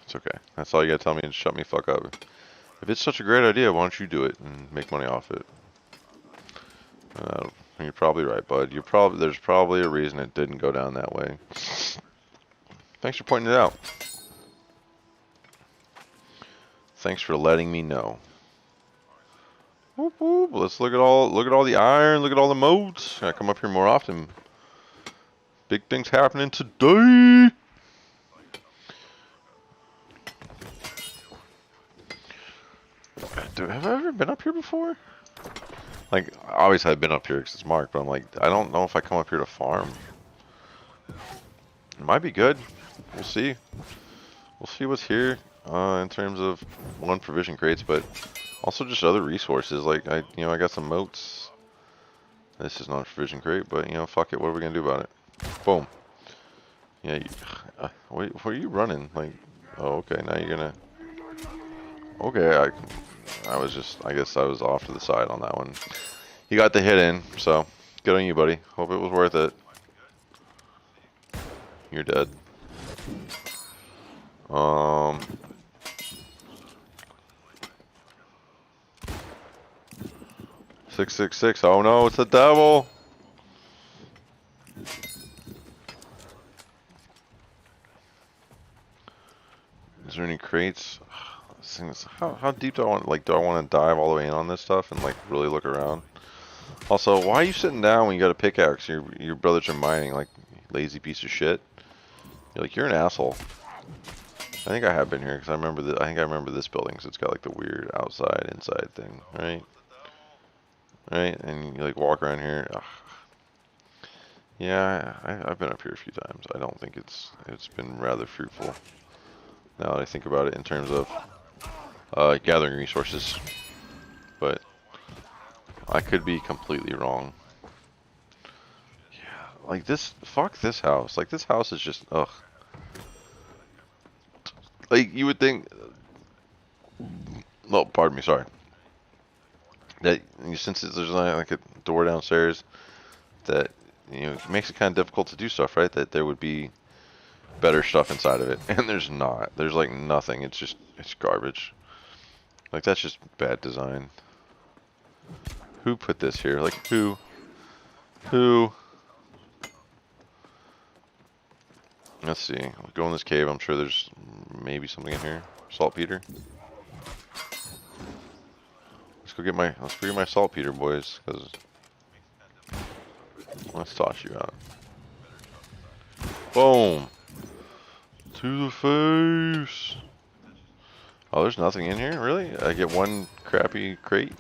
It's okay. That's all you gotta tell me, and shut me fuck up. If it's such a great idea, why don't you do it and make money off it? You're probably right, bud. There's probably a reason it didn't go down that way. Thanks for pointing it out. Thanks for letting me know. Whoop whoop. Let's look at all the iron. Look at all the modes. I come up here more often. Big things happening today. Have I ever been up here before? Like, obviously I've been up here because it's marked, but I'm like, I don't know if I come up here to farm. It might be good. We'll see. We'll see what's here in terms of one provision crates, but also just other resources. Like I got some moats. This is not a provision crate, but you know, fuck it. What are we gonna do about it? Boom. Yeah. Wait, where are you running? Like, oh, okay. Now you're gonna. Okay. I guess I was off to the side on that one. You got the hit in, so good on you, buddy. Hope it was worth it. You're dead. 666. Oh no, it's the devil. Is there any crates? How deep do I want? Like, do I want to dive all the way in on this stuff and like really look around? Also, why are you sitting down when you got a pickaxe? Your brothers are mining, like lazy piece of shit. You're an asshole. I think I have been here because I think I remember this building because it's got like the weird outside inside thing, right? Right, and you like walk around here. Ugh. Yeah, I've been up here a few times. I don't think it's been rather fruitful. Now that I think about it in terms of gathering resources, but I could be completely wrong. Yeah, like this. Fuck this house. Like this house is just ugh. Like you would think. No, pardon me. Sorry. That since there's like a door downstairs, that it makes it kind of difficult to do stuff, right? That there would be better stuff inside of it, and there's not. There's like nothing. It's garbage. Like that's just bad design. Who put this here? Like who? Who? Let's see. I'll go in this cave. I'm sure there's maybe something in here. Saltpeter. Let's go get my saltpeter, boys, because let's toss you out. Boom. To the face. Oh, there's nothing in here, really? I get one crappy crate,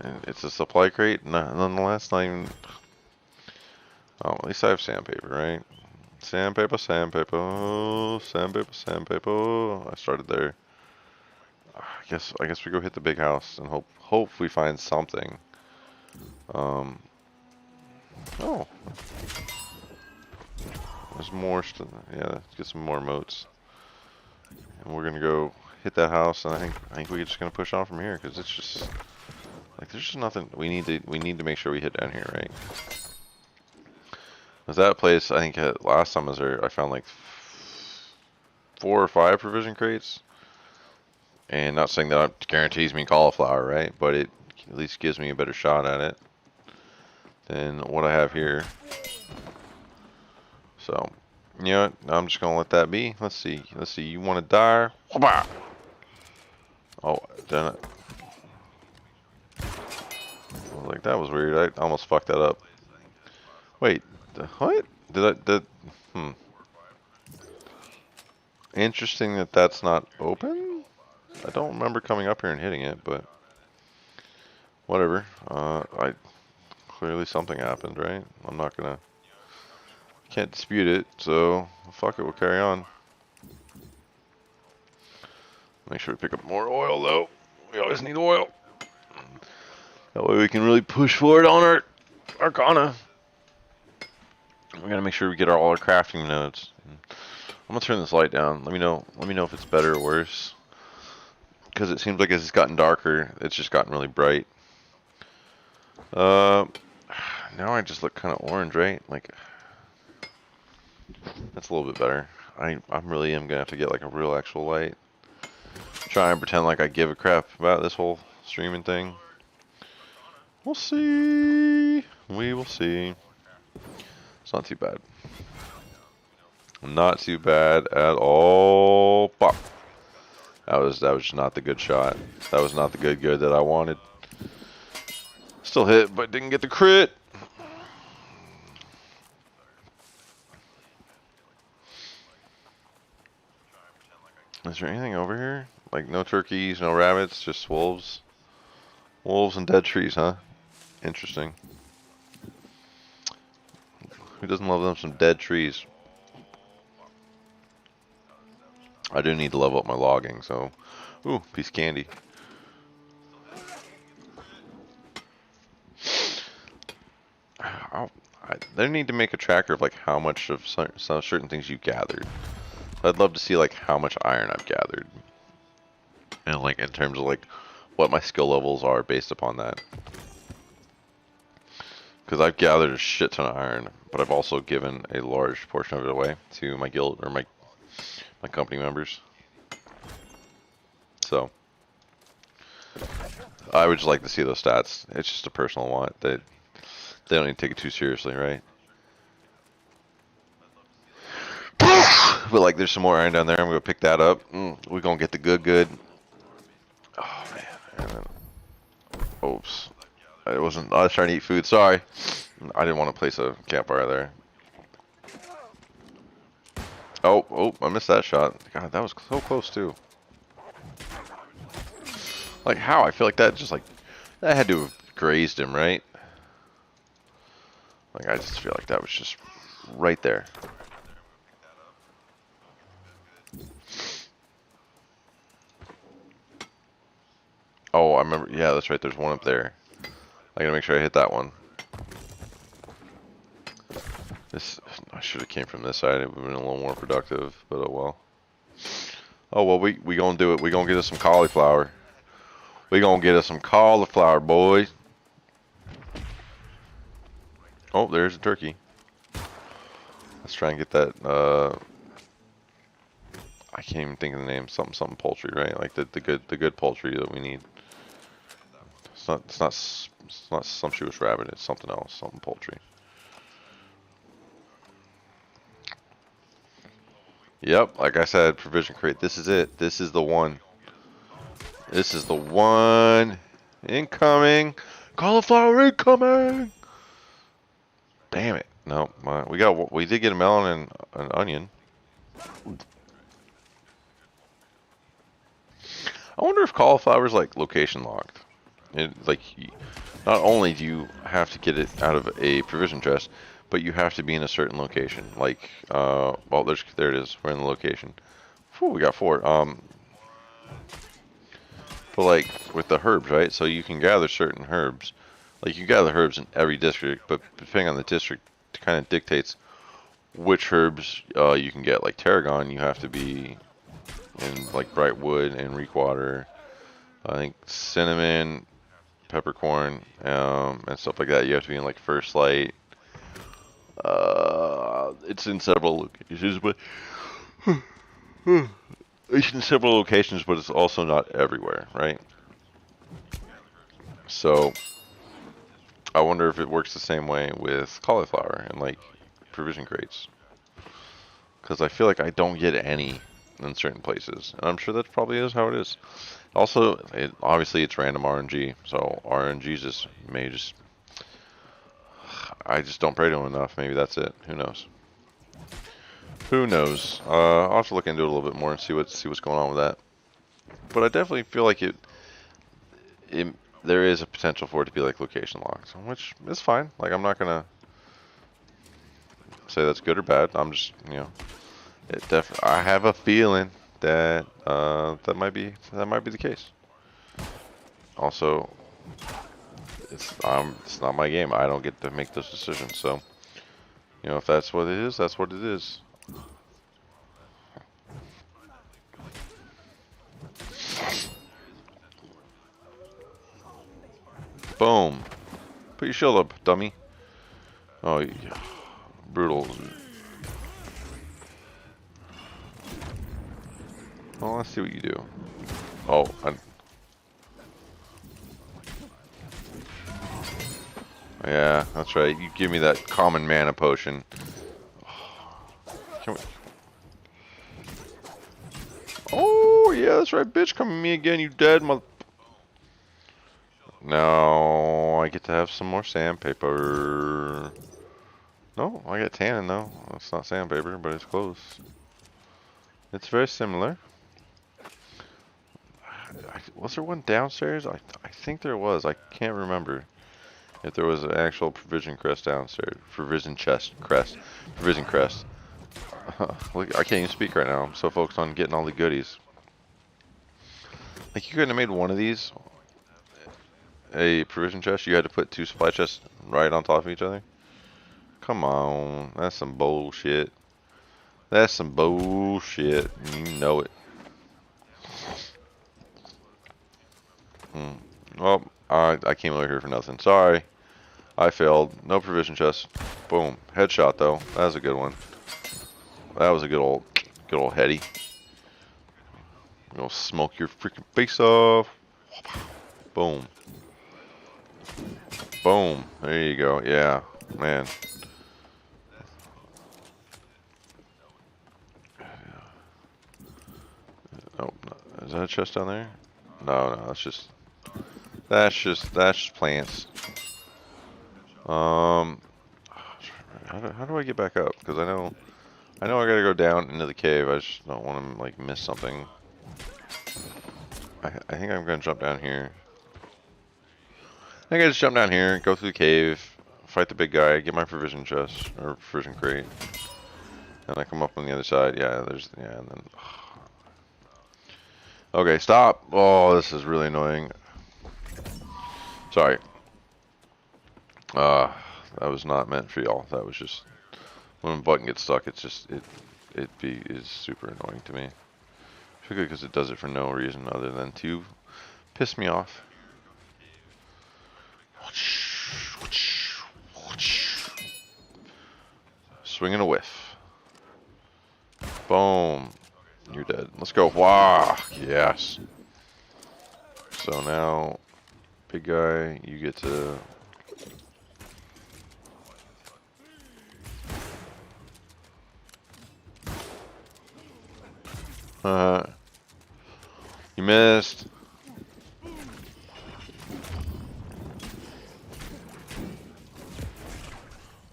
and it's a supply crate. Nonetheless, not even. Oh, at least I have sandpaper, right? Sandpaper, sandpaper, sandpaper, sandpaper. I started there. I guess we go hit the big house and hope we find something. Oh, there's more. Yeah, let's get some more moats. And we're gonna go hit that house, and I think we're just gonna push on from here because it's just like there's just nothing. We need to make sure we hit down here, right? Was that place? I think last time I was there, I found like 4 or 5 provision crates. And not saying that guarantees me cauliflower, right? But it at least gives me a better shot at it than what I have here. So, you know what? I'm just gonna let that be. Let's see. You want to die? Oh, done it. I was like, that was weird. I almost fucked that up. Wait, what? Interesting that that's not open. I don't remember coming up here and hitting it, but whatever. Clearly something happened, right? I'm not gonna. Can't dispute it, so fuck it. We'll carry on. Make sure we pick up more oil, though. We always need oil. That way we can really push forward on our Arcana. We gotta make sure we get all our crafting nodes. I'm gonna turn this light down. Let me know if it's better or worse. Because it seems like as it's gotten darker, it's just gotten really bright. Now I just look kind of orange, right? Like that's a little bit better. I really am gonna have to get like a real actual light. Try and pretend like I give a crap about this whole streaming thing. We'll see. We will see. It's not too bad. Not too bad at all. Pop. That was just not the good shot. That was not the good that I wanted. Still hit, but didn't get the crit. Is there anything over here? Like no turkeys, no rabbits, just wolves. Wolves and dead trees, huh? Interesting. Who doesn't love them some dead trees? I do need to level up my logging, so... Ooh, piece of candy. They need to make a tracker of like how much of some certain things you've gathered. I'd love to see like how much iron I've gathered. And like in terms of like what my skill levels are based upon that. Because I've gathered a shit ton of iron, but I've also given a large portion of it away to my guild or my company members. So I would just like to see those stats. It's just a personal want. They don't need to take it too seriously, right? But like there's some more iron down there. I'm gonna pick that up. We're gonna get the good. Oh man. Oops. I was trying to eat food. Sorry. I didn't want to place a campfire there. Oh, I missed that shot. God, that was so close too. Like how? I feel like that had to have grazed him, right? Like I just feel like that was just right there. Oh, I remember. Yeah, that's right. There's one up there. I gotta make sure I hit that one. I should have came from this side. It would have been a little more productive, but oh well. Oh well, we gonna do it. We gonna get us some cauliflower. We gonna get us some cauliflower, boys. Oh, there's a turkey. Let's try and get that. I can't even think of the name. Something poultry, right? Like the good poultry that we need. It's not sumptuous rabbit. It's something else. Something poultry. Yep, like I said, provision crate. This is it. This is the one. This is the one. Incoming. Cauliflower incoming. Damn it. No, we did get a melon and an onion. I wonder if cauliflower is like location locked. Like, not only do you have to get it out of a provision chest, but you have to be in a certain location. Like, well, there it is. We're in the location. Whew, we got 4. But like with the herbs, right? So you can gather certain herbs. Like you gather herbs in every district, but depending on the district, it kind of dictates which herbs you can get. Like tarragon, you have to be in like bright wood and reek water. I think cinnamon, peppercorn, and stuff like that. You have to be in like first light. It's in several locations, but it's in several locations, but it's also not everywhere, right? So I wonder if it works the same way with cauliflower and like provision crates, because I feel like I don't get any in certain places, and I'm sure that probably is how it is. Also, obviously it's random RNG, so RNG I just don't pray to him enough. Maybe that's it. Who knows? Who knows? I'll have to look into it a little bit more and see what's going on with that. But I definitely feel like there is a potential for it to be like location locked, which is fine. Like I'm not gonna say that's good or bad. I'm just, I have a feeling that that might be the case. Also, it's not my game. I don't get to make those decisions. So, if that's what it is, that's what it is. Boom. Put your shield up, dummy. Oh, yeah. Brutal. Well, let's see what you do. Oh, yeah, that's right. You give me that common mana potion. Oh, yeah, that's right. Bitch, come at me again, you dead mother... No, I get to have some more sandpaper. No, I get tannin though. It's not sandpaper, but it's close. It's very similar. Was there one downstairs? I think there was. I can't remember if there was an actual provision crest downstairs. Provision crest. Look, I can't even speak right now. I'm so focused on getting all the goodies. Like, you couldn't have made one of these a provision chest. You had to put 2 supply chests right on top of each other. Come on, that's some bullshit. That's some bullshit. You know it. Well, I came over here for nothing. Sorry. I failed. No provision chest. Boom. Headshot though. That was a good one. That was a good old heady. I'm gonna smoke your freaking face off. Boom. Boom. There you go. Yeah. Man. Oh, is that a chest down there? No, that's just plants. How do I get back up? Because I know I gotta go down into the cave. I just don't want to like miss something. I think I'm gonna jump down here. I think I just jump down here, go through the cave, fight the big guy, get my provision chest or provision crate, and I come up on the other side. Yeah, and then. Okay, stop. Oh, this is really annoying. Sorry. That was not meant for y'all. That was just when a button gets stuck. It's just is super annoying to me. Particularly because it does it for no reason other than to piss me off. Swing and a whiff. Boom. You're dead. Let's go. Wow. Yes. So now, big guy, you get to... you missed.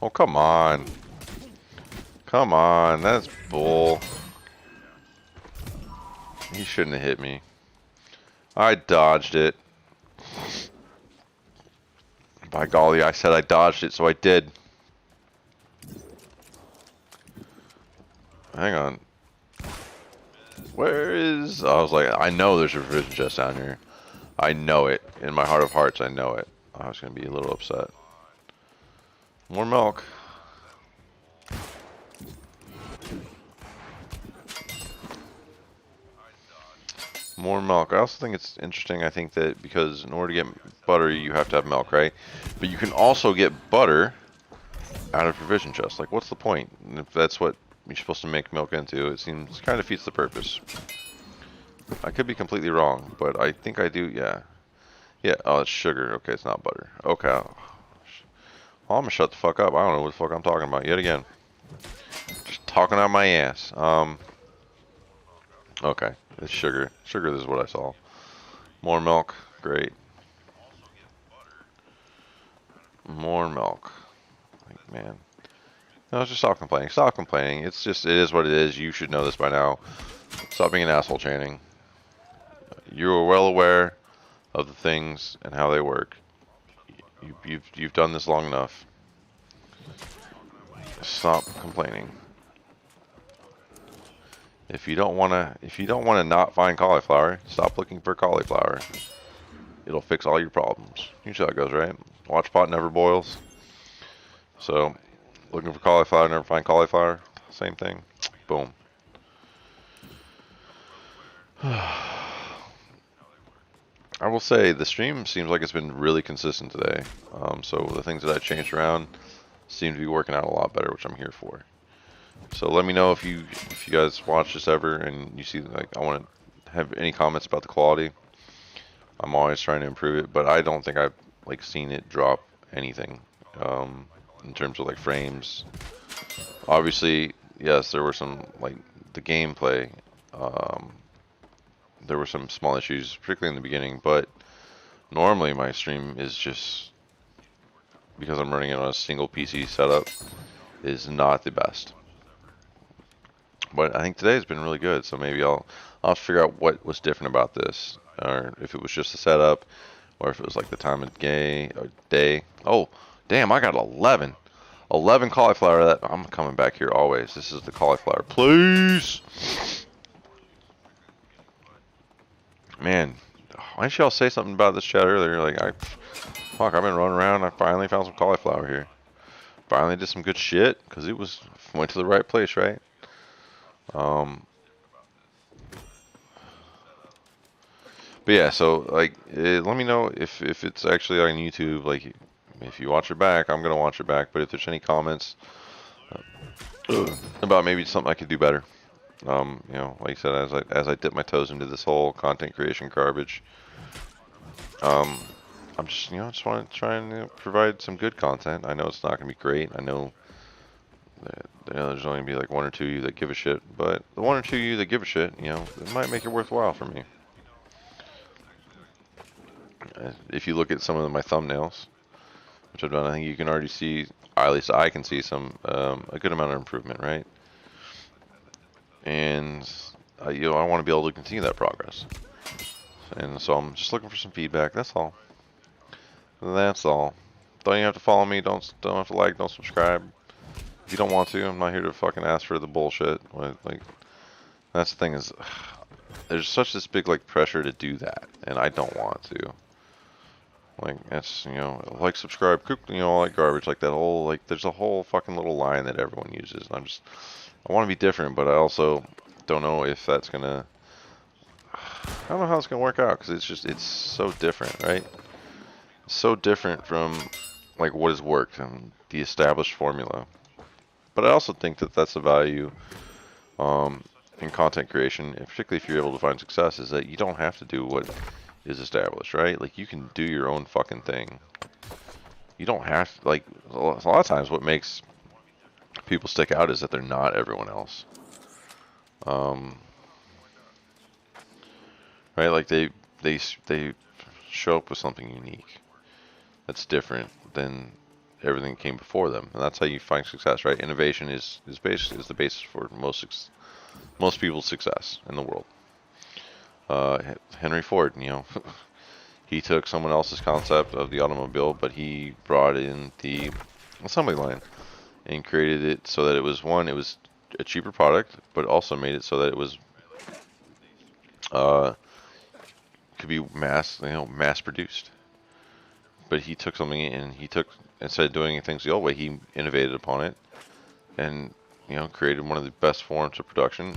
Oh, come on. Come on. That's bull. He shouldn't have hit me. I dodged it. By golly, I said I dodged it, so I did. Hang on. Where is... I was like, I know there's a provision chest down here. I know it. In my heart of hearts, I know it. I was going to be a little upset. More milk. More milk. I also think it's interesting, I think that because in order to get butter, you have to have milk, right? But you can also get butter out of provision chest. Like, what's the point? And if that's what you're supposed to make milk into, it seems kind of defeats the purpose. I could be completely wrong, but I think I do, yeah. Yeah, oh, it's sugar. Okay, it's not butter. Okay. Well, I'm gonna shut the fuck up. I don't know what the fuck I'm talking about yet again. Just talking out my ass. Okay, it's sugar. Sugar, this is what I saw. More milk. Great. More milk. Like, man. No, just stop complaining. Stop complaining. It's just, it is what it is. You should know this by now. Stop being an asshole, Channing. You are well aware of the things and how they work. You've done this long enough. Stop complaining. If you don't wanna not find cauliflower, stop looking for cauliflower. It'll fix all your problems. You see how it goes, right? Watch pot never boils. So, looking for cauliflower, never find cauliflower. Same thing. Boom. I will say the stream seems like it's been really consistent today. So the things that I changed around seem to be working out a lot better, which I'm here for. So let me know if you guys watch this ever and you see, like, I want to have any comments about the quality. I'm always trying to improve it, but I don't think I've like seen it drop anything in terms of like frames. Obviously, yes, there were some, like, the gameplay. There were some small issues, particularly in the beginning, but normally my stream is just, because I'm running it on a single PC setup, is not the best. But I think today's been really good, so maybe I'll have to figure out what was different about this, or if it was just the setup, or if it was like the time of day. Oh, damn! I got 11 cauliflower. That I'm coming back here always. This is the cauliflower, please. Man, why didn't y'all say something about this chat earlier? Like, fuck, I've been running around. I finally found some cauliflower here. Finally did some good shit because it went to the right place, right? But yeah, so like, let me know if it's actually on YouTube. Like, if you watch it back, I'm gonna watch it back. But if there's any comments about maybe something I could do better, you know, like I said, as I dip my toes into this whole content creation garbage, I'm just, just want to try and provide some good content. I know it's not gonna be great. I know that, there's only gonna be like one or two of you that give a shit, but the one or two of you that give a shit, it might make it worthwhile for me. If you look at some of my thumbnails, which I've done, I think you can already see, at least I can see a good amount of improvement, right? And I want to be able to continue that progress. And so I'm just looking for some feedback. That's all. That's all. Don't even have to follow me. Don't have to like. Don't subscribe. If you don't want to, I'm not here to fucking ask for the bullshit. Like, that's the thing is, there's such this big like pressure to do that, and I don't want to. Like, that's, like, subscribe, all that garbage, like that whole, like, there's a whole fucking little line that everyone uses, and I want to be different, but I also don't know if that's gonna, I don't know how it's gonna work out, because it's so different, right? It's so different from, like, what has worked and the established formula. But I also think that that's the value in content creation, and particularly if you're able to find success, is that you don't have to do what is established, right? Like, you can do your own fucking thing. You don't have to, like, a lot of times what makes people stick out is that they're not everyone else. Right? Like, they show up with something unique that's different than everything that came before them, and that's how you find success, right? Innovation is the basis for most people's success in the world. Henry Ford, he took someone else's concept of the automobile, but he brought in the assembly line and created it so that it was a cheaper product, but also made it so that it was uh, could be mass produced. But he took something and instead of doing things the old way, he innovated upon it and created one of the best forms of production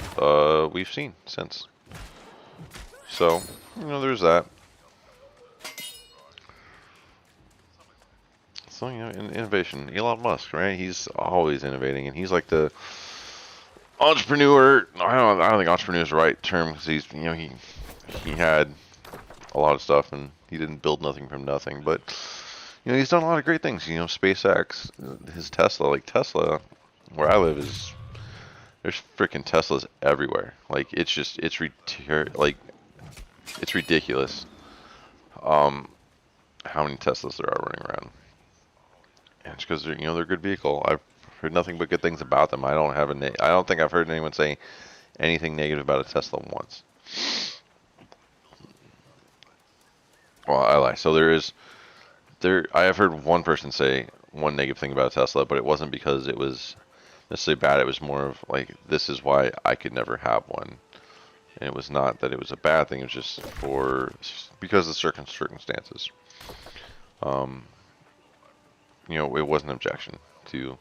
we've seen since. So there's that. So innovation. Elon Musk, right? He's always innovating, and he's like the entrepreneur. I don't think entrepreneur is the right term because he had a lot of stuff and he didn't build nothing from nothing, but he's done a lot of great things. SpaceX, his Tesla, like Tesla, where I live there's freaking Teslas everywhere. Like it's ridiculous. How many Teslas there are running around. And it's because they're a good vehicle. I've heard nothing but good things about them. I don't think I've heard anyone say anything negative about a Tesla once. Well, I lie. So I have heard one person say one negative thing about a Tesla, but it wasn't because it was necessarily bad. It was more of like, this is why I could never have one. And it was not that it was a bad thing. It was just because of certain circumstances. It was an objection to.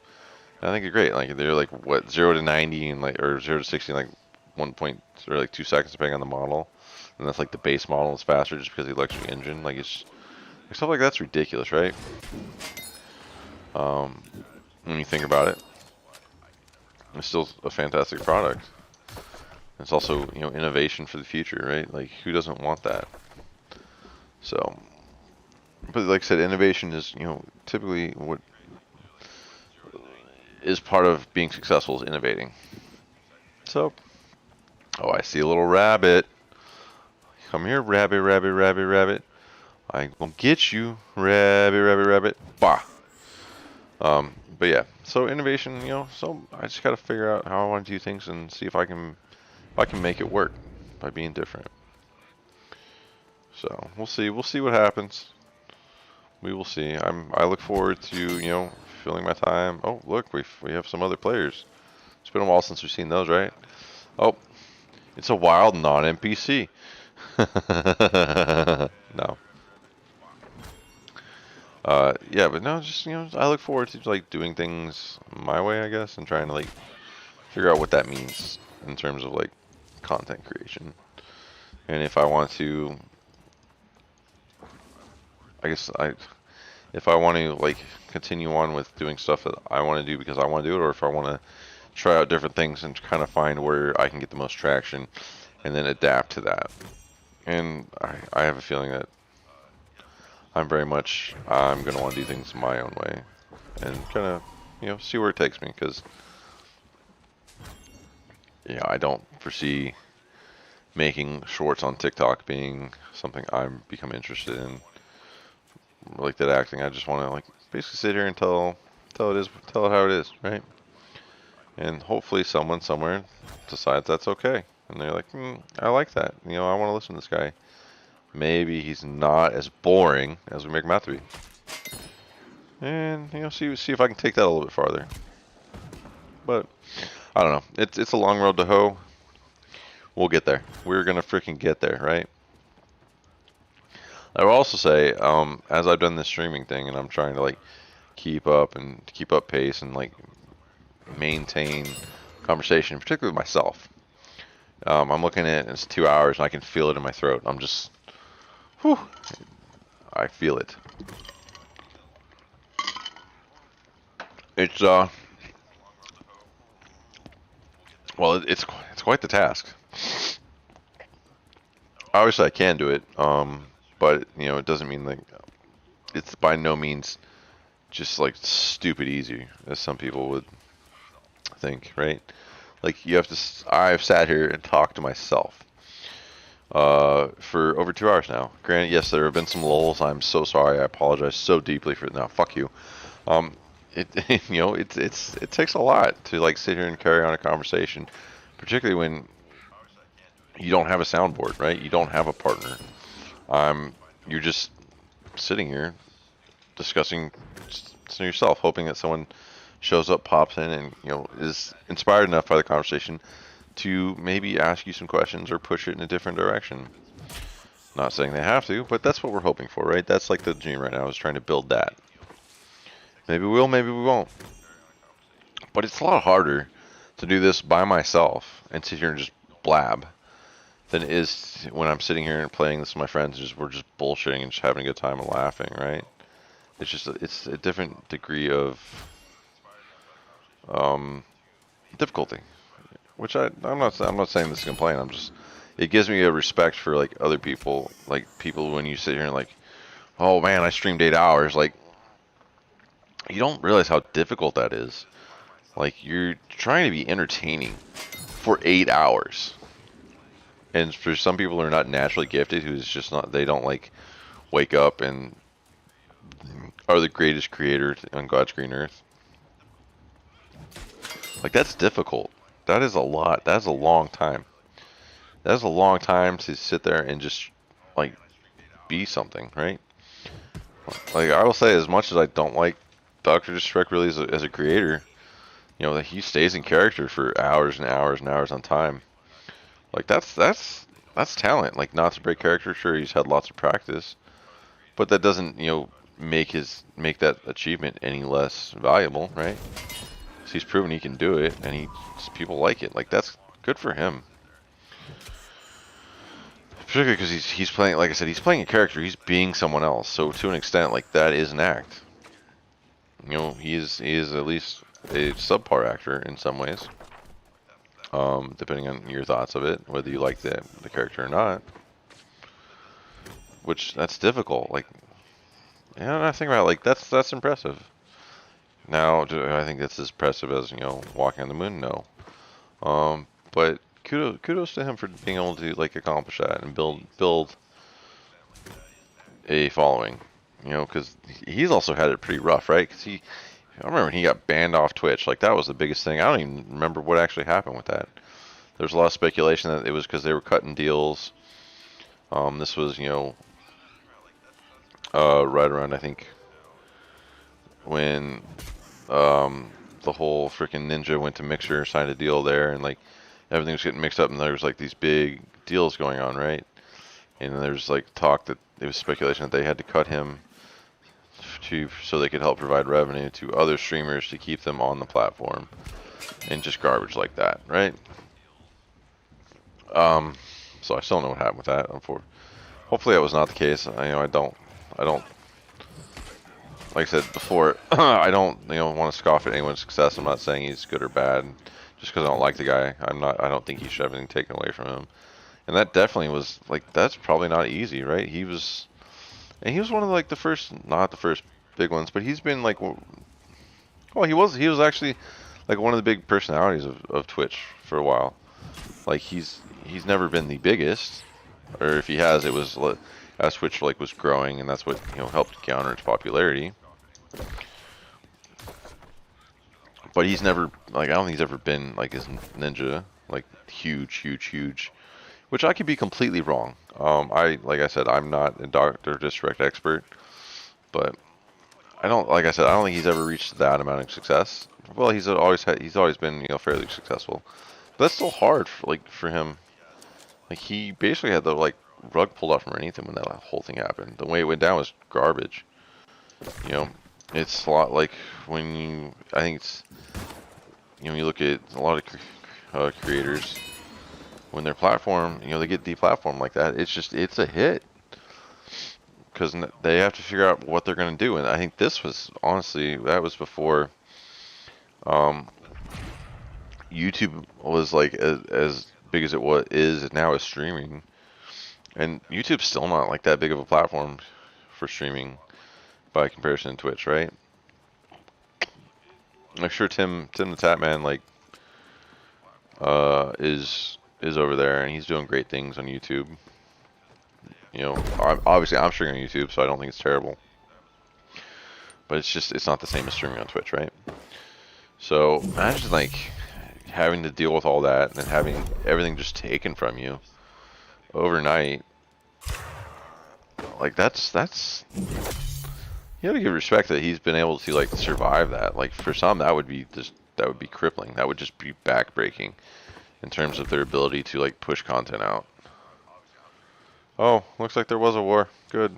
I think it's great. Like, they're like, what, 0 to 90 and or 0 to 60 in like 1 point or like 2 seconds depending on the model. And that's like the base model is faster just because of the electric engine. Like, it's stuff like that's ridiculous, right? When you think about it, it's still a fantastic product. It's also innovation for the future, right? Like, who doesn't want that? So, but like I said, innovation is typically what is part of being successful is innovating. So, oh, I see a little rabbit. Come here, rabbit, rabbit, rabbit, rabbit. I gonna get you, rabbit, rabbit, rabbit. Bah. But yeah, so innovation, so I just gotta figure out how I want to do things and see if I can make it work by being different. So we'll see. We'll see what happens. We will see. I look forward to filling my time. Oh, look, we have some other players. It's been a while since we've seen those, right? Oh, it's a wild non-NPC. No. Yeah, but no, just I look forward to like doing things my way, I guess, and trying to like figure out what that means in terms of like content creation. And if I want to, I guess if I want to like continue on with doing stuff that I want to do because I want to do it, or if I want to try out different things and kind of find where I can get the most traction and then adapt to that. And I have a feeling that I'm going to want to do things my own way and kind of, see where it takes me because, I don't foresee making shorts on TikTok being something I'm become interested in. Like that acting, I just want to like basically sit here and tell it how it is, right? And hopefully someone somewhere decides that's okay, and they're like, I like that. I want to listen to this guy. Maybe he's not as boring as we make him out to be. And see if I can take that a little bit farther. But I don't know. It's a long road to hoe. We'll get there. We're gonna freaking get there, right? I will also say, as I've done this streaming thing, and I'm trying to like keep up pace and like maintain conversation, particularly with myself. I'm looking at it's 2 hours and I can feel it in my throat. I'm just, whew, I feel it. It's Well, it's quite the task. Obviously, I can do it, but it doesn't mean like it's by no means just like stupid easy as some people would think, right? Like you have to. I've sat here and talked to myself for over 2 hours now. Granted, yes, there have been some lulls. I'm so sorry. I apologize so deeply for. No, fuck you. Um, it it takes a lot to like sit here and carry on a conversation, particularly when you don't have a soundboard, right? You don't have a partner. You're just sitting here discussing to yourself, hoping that someone shows up, pops in, and is inspired enough by the conversation to maybe ask you some questions or push it in a different direction. Not saying they have to, but that's what we're hoping for, right? That's like the dream right now, is trying to build that. Maybe we will, maybe we won't. But it's a lot harder to do this by myself and sit here and just blab than it is when I'm sitting here and playing this with my friends. We're just bullshitting and just having a good time and laughing, right? It's a different degree of um, difficulty, which I'm not saying this to complain. It gives me a respect for like other people, like people when you sit here and like, oh man, I streamed 8 hours. Like you don't realize how difficult that is. Like you're trying to be entertaining for 8 hours. And for some people who are not naturally gifted, who's just not, they don't like wake up and are the greatest creator on God's green earth. Like that's difficult. That is a lot. That is a long time. That is a long time to sit there and just like be something, right? Like I will say, as much as I don't like Doctor Disrespect really as a creator, that he stays in character for hours and hours and hours on time. Like that's talent. Like not to break character. Sure, he's had lots of practice, but that doesn't make that achievement any less valuable, right? So he's proven he can do it, and people like it. Like that's good for him. Particularly because he's playing, like I said, he's playing a character. He's being someone else. So to an extent, like that is an act. He is at least a subpar actor in some ways. Depending on your thoughts of it, whether you like the character or not. Which that's difficult. Like, I think about it, like that's impressive. Now, do I think that's as impressive as walking on the moon? No. But kudos to him for being able to like accomplish that and build a following. Because he's also had it pretty rough, right? Because I remember when he got banned off Twitch. Like that was the biggest thing. I don't even remember what actually happened with that. There's a lot of speculation that it was because they were cutting deals. This was right around I think when the whole freaking Ninja went to Mixer, signed a deal there, and like everything was getting mixed up, and there was like these big deals going on, right? And there's like talk that it was speculation that they had to cut him so they could help provide revenue to other streamers to keep them on the platform, and just garbage like that, right? So I still don't know what happened with that. Hopefully that was not the case. I don't, like I said before, I don't, want to scoff at anyone's success. I'm not saying he's good or bad, just because I don't like the guy. I don't think he should have anything taken away from him. And that definitely was like, that's probably not easy, right? He was one of like the first, not the first big ones, but he's been like, well, he was actually like one of the big personalities of Twitch for a while. Like he's never been the biggest, or if he has, it was as Twitch like was growing, and that's what helped counter its popularity. But he's never like, I don't think he's ever been like his Ninja, like huge. Which I could be completely wrong. Like I said, I'm not a Doctor Disrespect expert, but I don't think he's ever reached that amount of success. Well, he's always been fairly successful. But that's still hard for him. Like he basically had the like rug pulled out from underneath him when that whole thing happened. The way it went down was garbage. You know, it's a lot like when I think it's, you look at a lot of creators when their platform, they get deplatformed like that. It's a hit because they have to figure out what they're going to do. And I think this was honestly, that was before, YouTube was like as big as it was is and now is streaming, and YouTube's still not like that big of a platform for streaming by comparison to Twitch, right? I'm sure Tim the Tap Man like is over there and he's doing great things on YouTube. You know, obviously I'm streaming on YouTube, so I don't think it's terrible. But it's not the same as streaming on Twitch, right? So imagine like having to deal with all that and then having everything just taken from you overnight. Like that's you gotta give respect that he's been able to like survive that. Like for some that would be crippling. That would just be backbreaking in terms of their ability to like push content out. Oh, looks like there was a war. Good.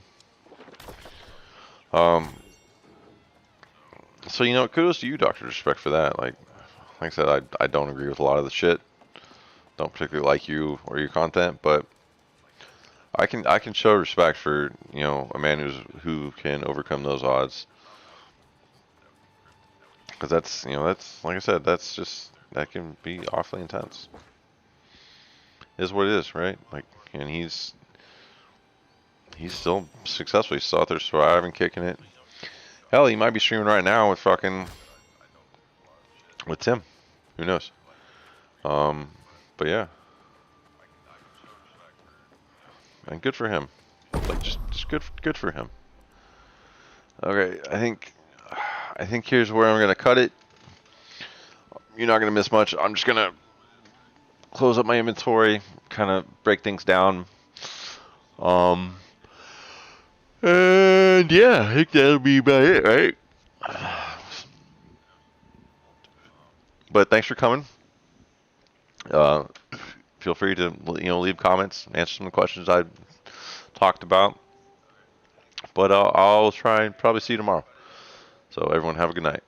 So you know, kudos to you, Dr. Respect, for that. Like I said, I don't agree with a lot of the shit. Don't particularly like you or your content, but I can show respect for, you know, a man who can overcome those odds. Because that's, you know, that's like I said, that can be awfully intense. Is what it is, right? Like, and he's still successful. He's still out there surviving, kicking it. Hell, he might be streaming right now with Tim. Who knows? But yeah, and good for him. Like just good for him. Okay, I think here's where I'm gonna cut it. You're not gonna miss much. I'm just gonna close up my inventory, kind of break things down. And yeah, I think that'll be about it, right? But thanks for coming. Feel free to, you know, leave comments, answer some of the questions I talked about. But I'll try and probably see you tomorrow. So everyone have a good night.